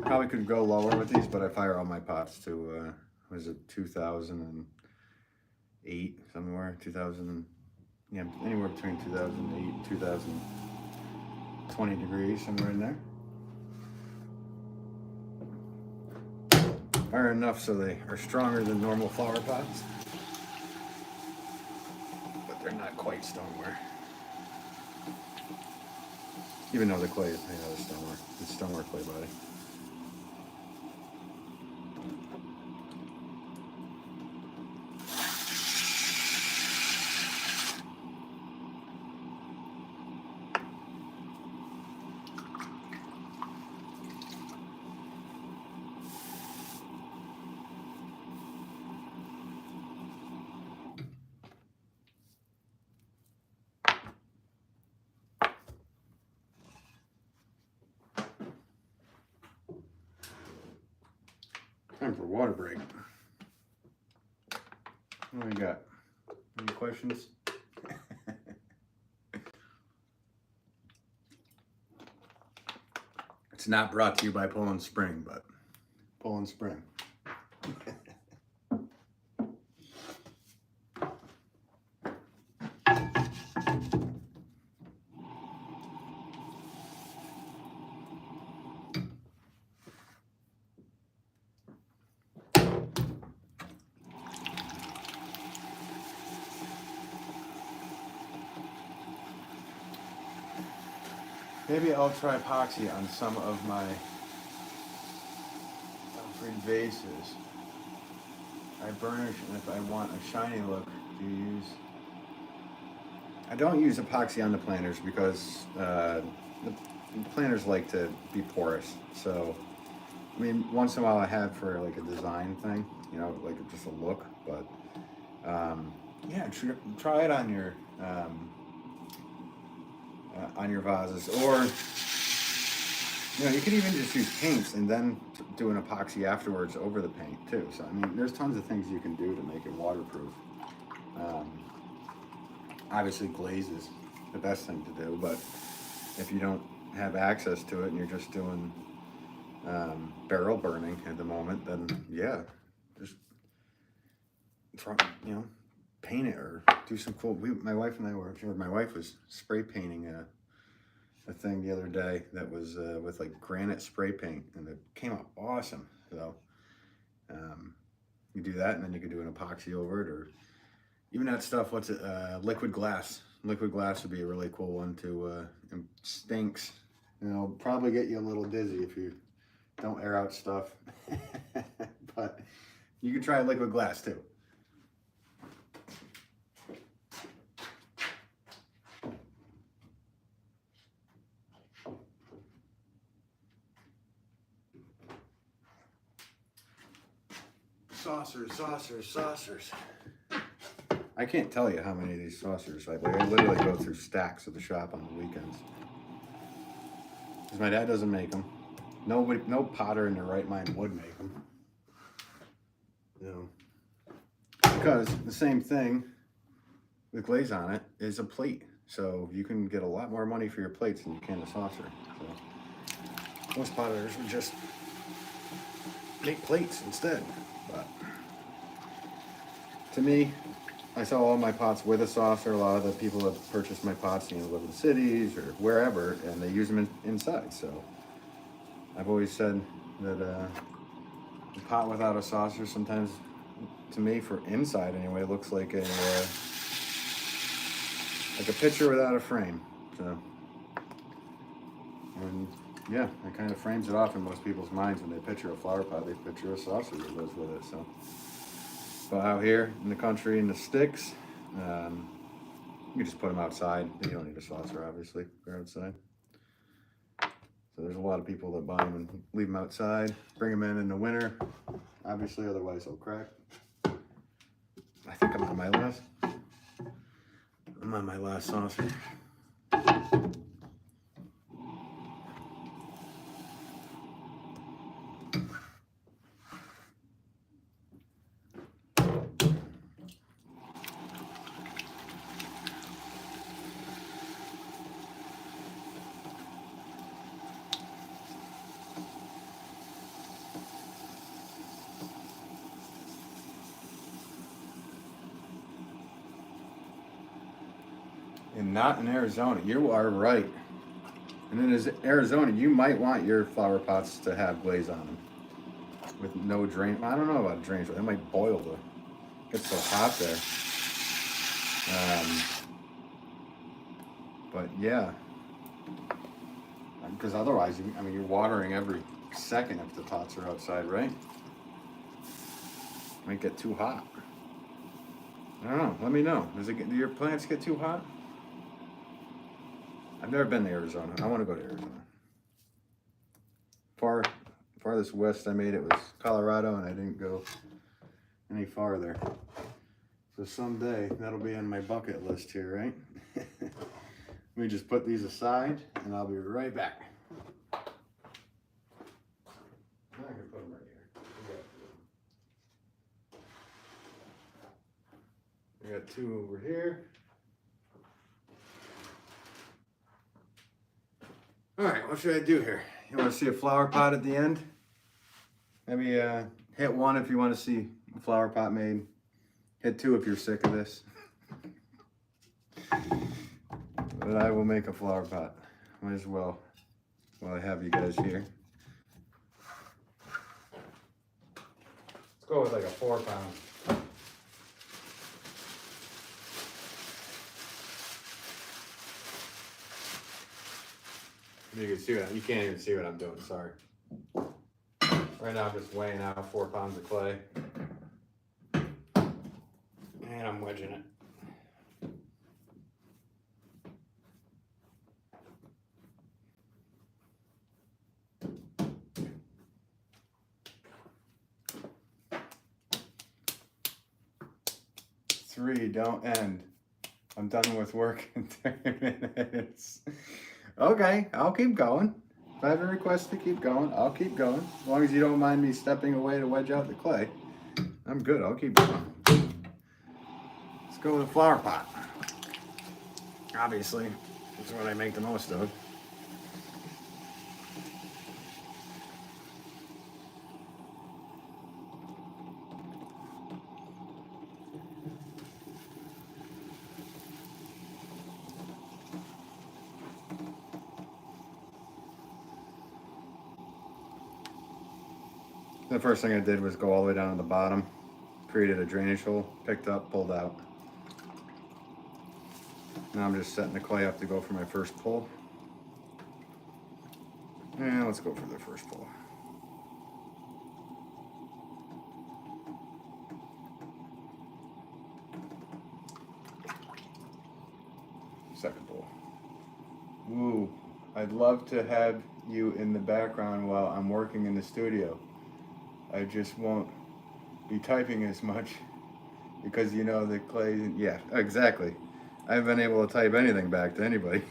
Probably could go lower with these, but I fire all my pots to, was it 2008, somewhere, 2000, yeah, anywhere between 2008 and 2020 degrees, somewhere in there. Fire enough so they are stronger than normal flower pots, but they're not quite stoneware. Even though the clay is made out of stoneware, it's stoneware clay body. Time for water break. What do we got? Any questions? It's not brought to you by Poland Spring, but Poland Spring. Maybe I'll try epoxy on some of my Pottery vases. I burnish, and if I want a shiny look, do you use... I don't use epoxy on the planters because the planters like to be porous. So, I mean, once in a while I have for like a design thing, you know, like just a look. But yeah, try it on your vases, or you know, you could even just use paints and then do an epoxy afterwards over the paint too. So I mean, there's tons of things you can do to make it waterproof. Obviously, glaze is the best thing to do, but if you don't have access to it and you're just doing barrel burning at the moment, then yeah, just try, you know, paint it or do some cool. My wife and I were, or my wife was spray painting a thing the other day that was with like granite spray paint, and it came out awesome. So you do that, and then you could do an epoxy over it, or even that stuff. What's it? Liquid glass. Liquid glass would be a really cool one to. It stinks. You know, probably get you a little dizzy if you don't air out stuff. But you could try liquid glass too. Saucers, saucers, saucers. I can't tell you how many of these saucers. I literally go through stacks at the shop on the weekends. Because my dad doesn't make them. No potter in their right mind would make them. You know, because the same thing with glaze on it is a plate. So you can get a lot more money for your plates than you can a saucer. So most potters would just make plates instead. But to me, I sell all my pots with a saucer. A lot of the people that purchase my pots, live in cities or wherever, and they use them inside. So I've always said that a pot without a saucer sometimes, to me, for inside anyway, looks like a picture without a frame. So, and yeah, it kind of frames it off in most people's minds when they picture a flower pot. They picture a saucer that goes with it. So, but out here in the country, in the sticks, you just put them outside. You don't need a saucer, obviously. They're outside. So there's a lot of people that buy them and leave them outside, bring them in the winter. Obviously, otherwise they'll crack. I think I'm on my last saucer. And not in Arizona. You are right. And in Arizona, you might want your flower pots to have glaze on them with no drain. I don't know about drains, but it might boil. It gets so hot there. But yeah, because otherwise, you're watering every second if the pots are outside, right? Might get too hot. I don't know. Let me know. Do your plants get too hot? I've never been to Arizona. I want to go to Arizona. Farthest west I made it was Colorado, and I didn't go any farther. So someday that'll be on my bucket list here, right? Let me just put these aside, and I'll be right back. I can put them right here. We got two over here. All right, what should I do here? You want to see a flower pot at the end? Maybe hit 1 if you want to see a flower pot made. Hit 2 if you're sick of this. But I will make a flower pot. Might as well while I have you guys here. Let's go with like a 4 pound. You can see you can't even see what I'm doing, sorry. Right now I'm just weighing out 4 pounds of clay. And I'm wedging it. Three, don't end. I'm done with work in 30 minutes. Okay, I'll keep going. If I have a request to keep going, I'll keep going. As long as you don't mind me stepping away to wedge out the clay, I'm good. I'll keep going. Let's go with a flower pot. Obviously, that's what I make the most of. The first thing I did was go all the way down to the bottom, created a drainage hole, picked up, pulled out. Now I'm just setting the clay up to go for my first pull. And let's go for the first pull. Second pull. Ooh, I'd love to have you in the background while I'm working in the studio. I just won't be typing as much because the clay, yeah, exactly. I haven't been able to type anything back to anybody.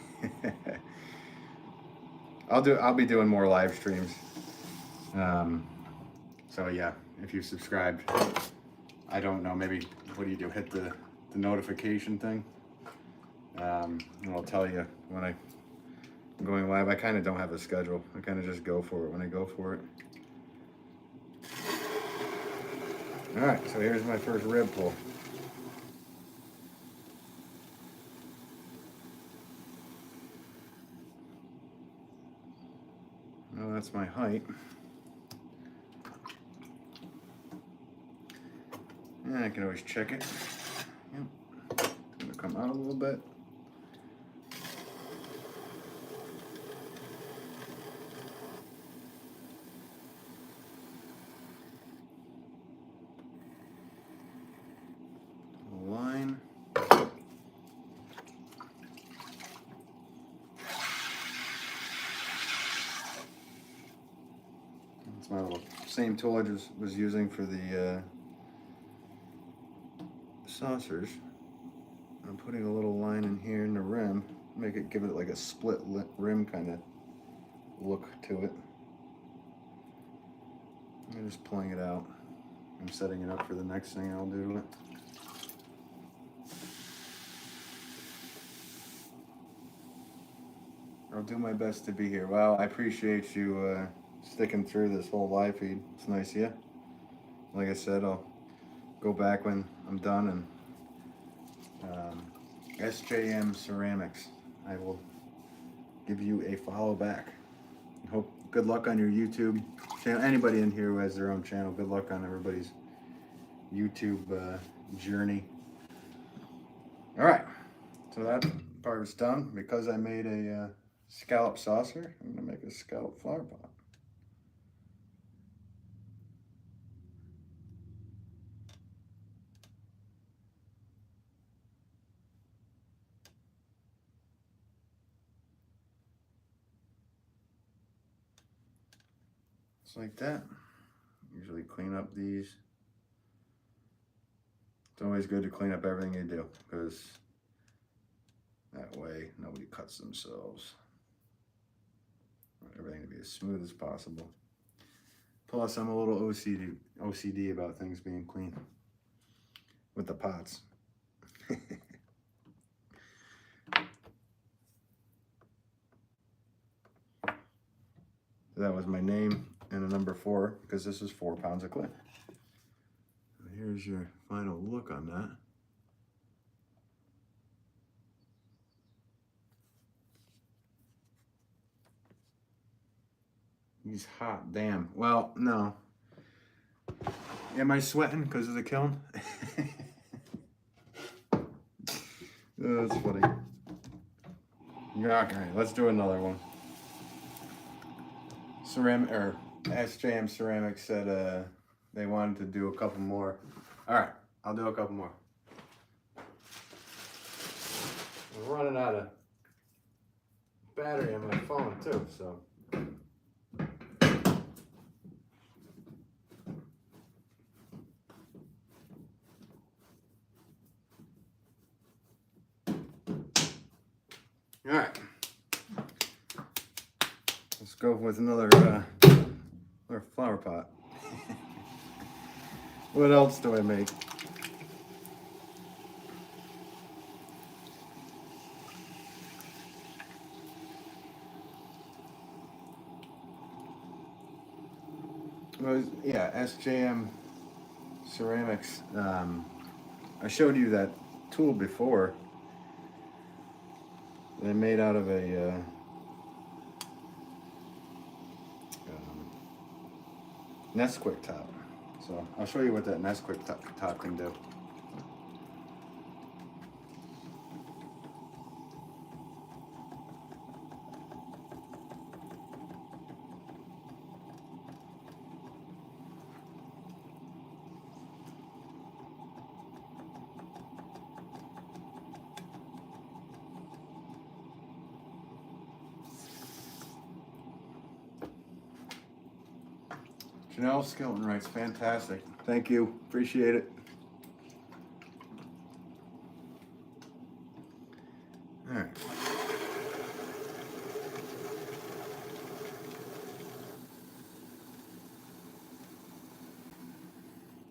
I'll be doing more live streams. So yeah, if you subscribed, I don't know, maybe, what do you do? Hit the the notification thing. It'll tell you when I'm going live. I kind of don't have a schedule. I kind of just go for it when I go for it. All right, so here's my first rib pull. Well, that's my height. And I can always check it. Yep. It's gonna come out a little bit. Line. That's my little same tool I just was using for the saucers. I'm putting a little line in here in the rim, give it like a split rim kind of look to it. I'm just pulling it out. I'm setting it up for the next thing I'll do to it. I'll do my best to be here. Well, I appreciate you sticking through this whole live feed. It's nice of you. Like I said, I'll go back when I'm done, and SJM Ceramics, I will give you a follow back. Hope good luck on your YouTube channel. Anybody in here who has their own channel, good luck on everybody's YouTube journey. All right, so that part is done. Because I made a scallop saucer, I'm gonna make a scallop flower pot. Just like that. Usually clean up these. It's always good to clean up everything you do, because that way nobody cuts themselves. Want everything to be as smooth as possible. Plus, I'm a little OCD about things being clean with the pots. That was my name and a number 4, because this is 4 pounds of clay. Here's your final look on that. He's hot, damn. Well, no. Am I sweating because of the kiln? Oh, that's funny. Okay, let's do another one. SJM Ceramics said they wanted to do a couple more. All right, I'll do a couple more. I'm running out of battery on my phone too, so. All right, let's go with another flower pot. What else do I make? Well, yeah, SJM Ceramics. I showed you that tool before. They're made out of a Nesquik top. So I'll show you what that Nesquik top can do. Janelle Skilton writes, fantastic. Thank you. Appreciate it. All right.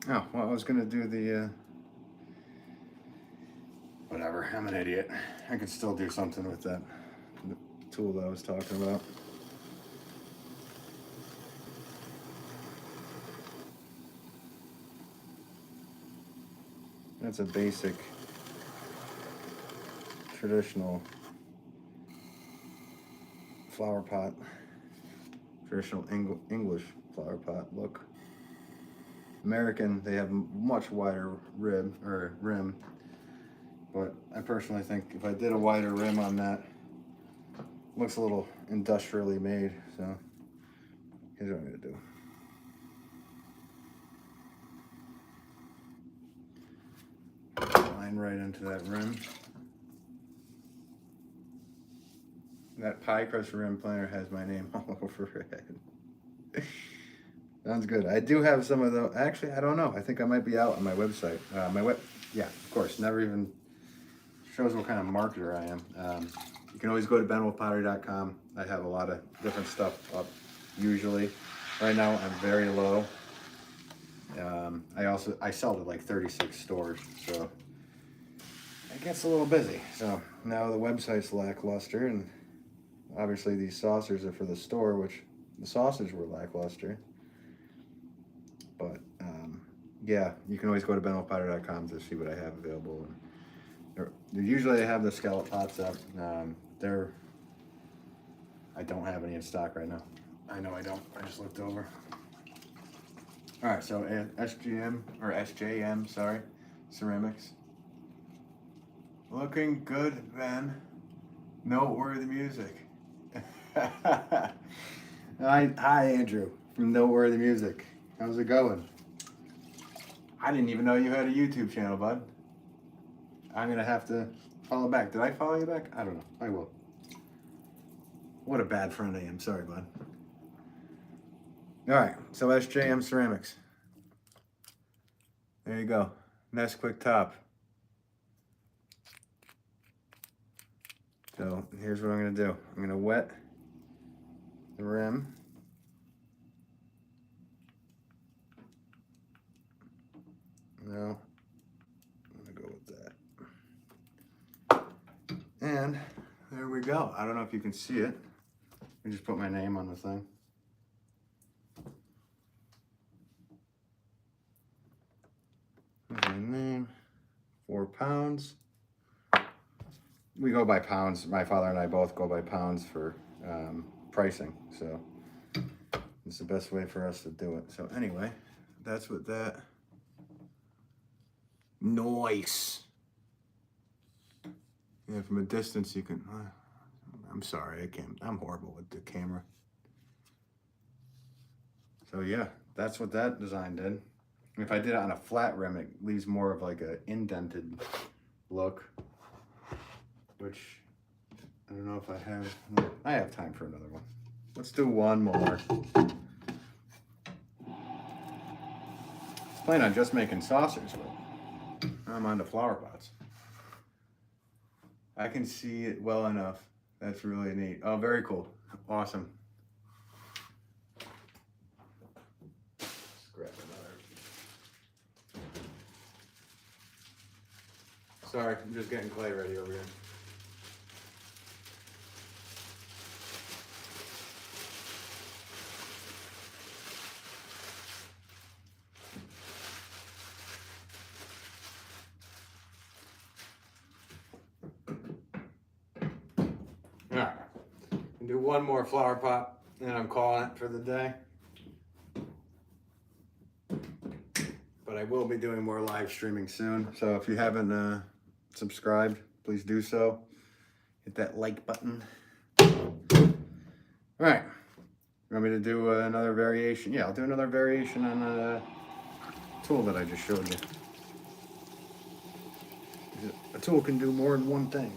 Oh, well, I was going to do the whatever. I'm an idiot. I could still do something with that tool that I was talking about. That's a basic, traditional flower pot. Traditional English flower pot look. American, they have much wider rim, but I personally think if I did a wider rim on that, looks a little industrially made. So here's what I'm gonna do. Line right into that rim. That pie crust rim planner has my name all over it. Sounds good. I do have some of those. Actually, I don't know. I think I might be out on my website. Yeah, of course. Never even shows what kind of marketer I am. You can always go to benwolfpottery.com. I have a lot of different stuff up usually. Right now, I'm very low. I sell to like 36 stores, so it gets a little busy. So now the website's lackluster, and obviously these saucers are for the store, which the saucers were lackluster. But yeah, you can always go to benwolfpottery.com to see what I have available. And usually I have the scallop pots up. I don't have any in stock right now. I know I don't. I just looked over. All right, so SJM, sorry, ceramics. Looking good, Ben. Noteworthy music. Hi, Andrew from Noteworthy Music. How's it going? I didn't even know you had a YouTube channel, bud. I'm gonna have to follow back. Did I follow you back? I don't know. I will. What a bad friend I am. Sorry, bud. All right, so SJM Ceramics. There you go. Nice quick top. So here's what I'm gonna do. I'm gonna wet the rim. No, I'm gonna go with that. And there we go. I don't know if you can see it. I just put my name on the thing. There's my name. 4 pounds. We go by pounds. My father and I both go by pounds for pricing. So it's the best way for us to do it. So anyway, that's what that. Nice. Yeah, from a distance you can. I'm sorry, I can't. I'm horrible with the camera. So yeah, that's what that design did. If I did it on a flat rim, it leaves more of like an indented look, which I don't know if I have. I have time for another one. Let's do one more. I was planning on just making saucers, but I'm on to flower pots. I can see it well enough. That's really neat. Oh, very cool. Awesome. Let's grab another. Sorry, I'm just getting clay ready over here. Alright, do one more flower pot and I'm calling it for the day. But I will be doing more live streaming soon. So if you haven't subscribed, please do so. Hit that like button. Alright, you want me to do another variation? Yeah, I'll do another variation on the tool that I just showed you. A tool can do more than one thing.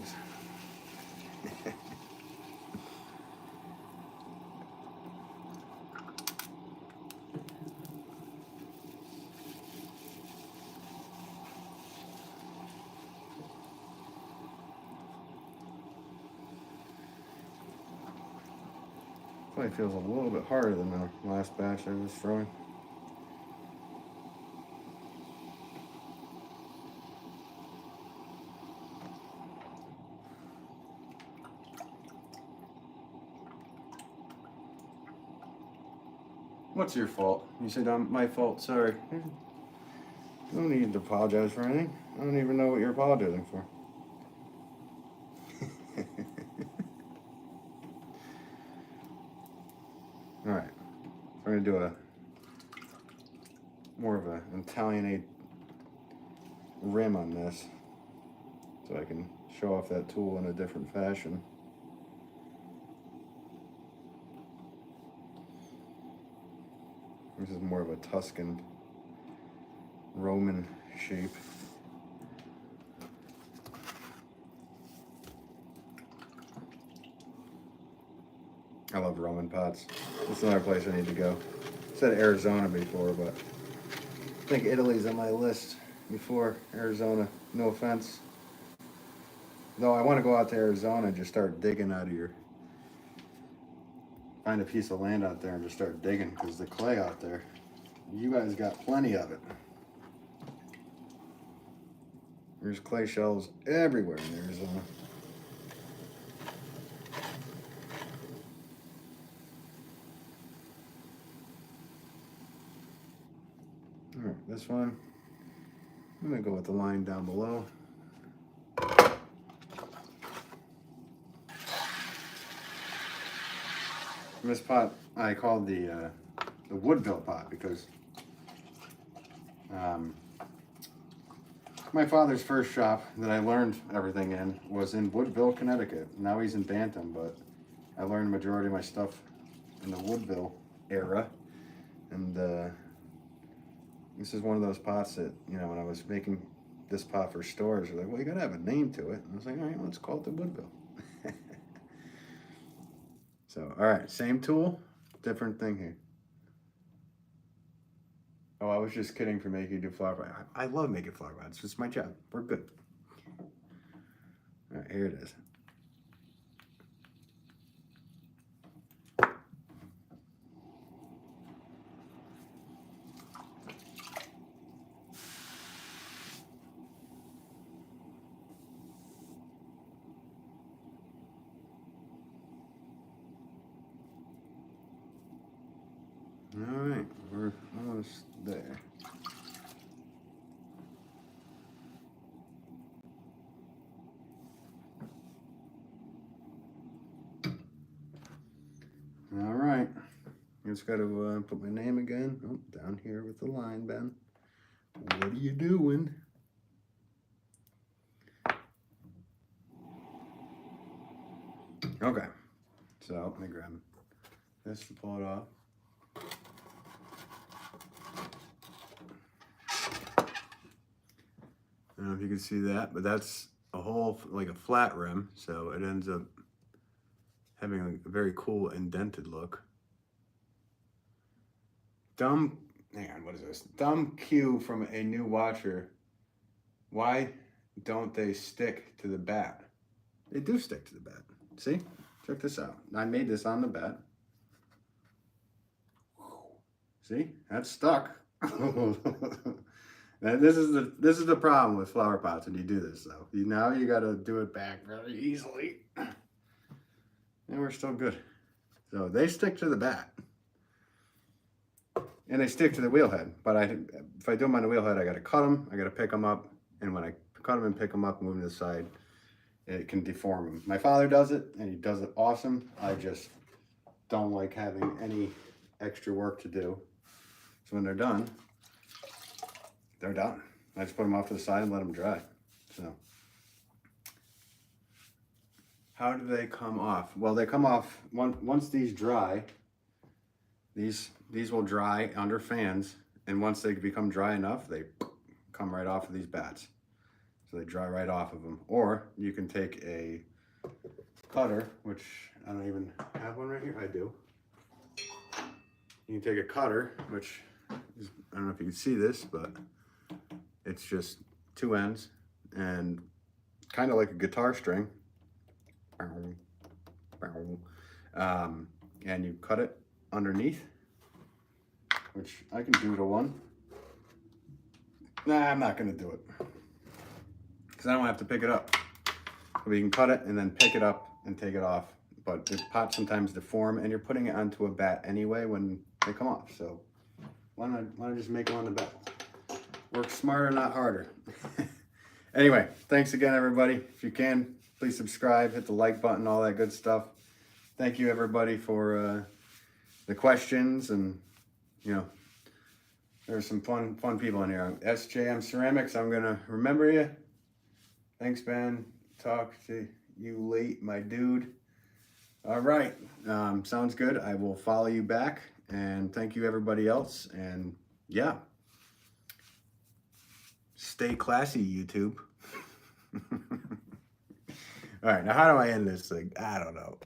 Probably feels a little bit harder than the last batch I was throwing. What's your fault? You said my fault, sorry. No need to apologize for anything. I don't even know what you're apologizing for. Alright. We're going to do a more of an Italianate rim on this, so I can show off that tool in a different fashion. This is more of a Tuscan Roman shape. I love Roman pots. That's another place I need to go. I said Arizona before, but I think Italy's on my list before Arizona. No offense. Though I want to go out to Arizona and just start digging out of your... Find a piece of land out there and just start digging, because the clay out there, you guys got plenty of it. There's clay shells everywhere in Arizona. Alright, this one, I'm going to go with the line down below. This pot I called the Woodville pot because my father's first shop that I learned everything in was in Woodville, Connecticut. Now he's in Bantam, but I learned the majority of my stuff in the Woodville era. And this is one of those pots that, you know, when I was making this pot for stores, they're like, well, you gotta have a name to it. And I was like, all right, let's call it the Woodville. So, all right, same tool, different thing here. Oh, I was just kidding for making you do flower pot. I love making flower pots. It's just my job. We're good. All right, here it is. All right, we're almost there. All right, just got to put my name again. Oh, down here with the line, Ben. What are you doing? Okay, so let me grab this to pull it off. I don't know if you can see that, but that's a whole, like a flat rim, so it ends up having a very cool indented look. Hang on, what is this? Dumb cue from a new watcher. Why don't they stick to the bat? They do stick to the bat. See? Check this out. I made this on the bat. See? That's stuck. Now, this is the problem with flower pots when you do this, though. Now you got to do it back very easily. And we're still good. So they stick to the bat. And they stick to the wheel head. But if I do them on the wheel head, I got to cut them. I got to pick them up. And when I cut them and pick them up and move them to the side, it can deform them. My father does it, and he does it awesome. I just don't like having any extra work to do. So when they're done, they're done. I just put them off to the side and let them dry. So, how do they come off? Well, they come off once these dry. These will dry under fans, and once they become dry enough, they come right off of these bats. So they dry right off of them. Or you can take a cutter, which I don't even have one right here. I do. You can take a cutter, which is, I don't know if you can see this, but it's just two ends and kind of like a guitar string. And you cut it underneath, which I can do to one. Nah, I'm not gonna do it because I don't have to pick it up. We can cut it and then pick it up and take it off. But the pots sometimes deform, and you're putting it onto a bat anyway when they come off. So why not just make them on the bevel? Work smarter, not harder. Anyway, thanks again, everybody. If you can, please subscribe, hit the like button, all that good stuff. Thank you, everybody, for the questions, and you know, there's some fun people in here. SJM Ceramics, I'm gonna remember you. Thanks, Ben. Talk to you late, my dude. All right, sounds good. I will follow you back, and thank you, everybody else. And yeah, stay classy, YouTube. All right, now how do I end this thing? I don't know.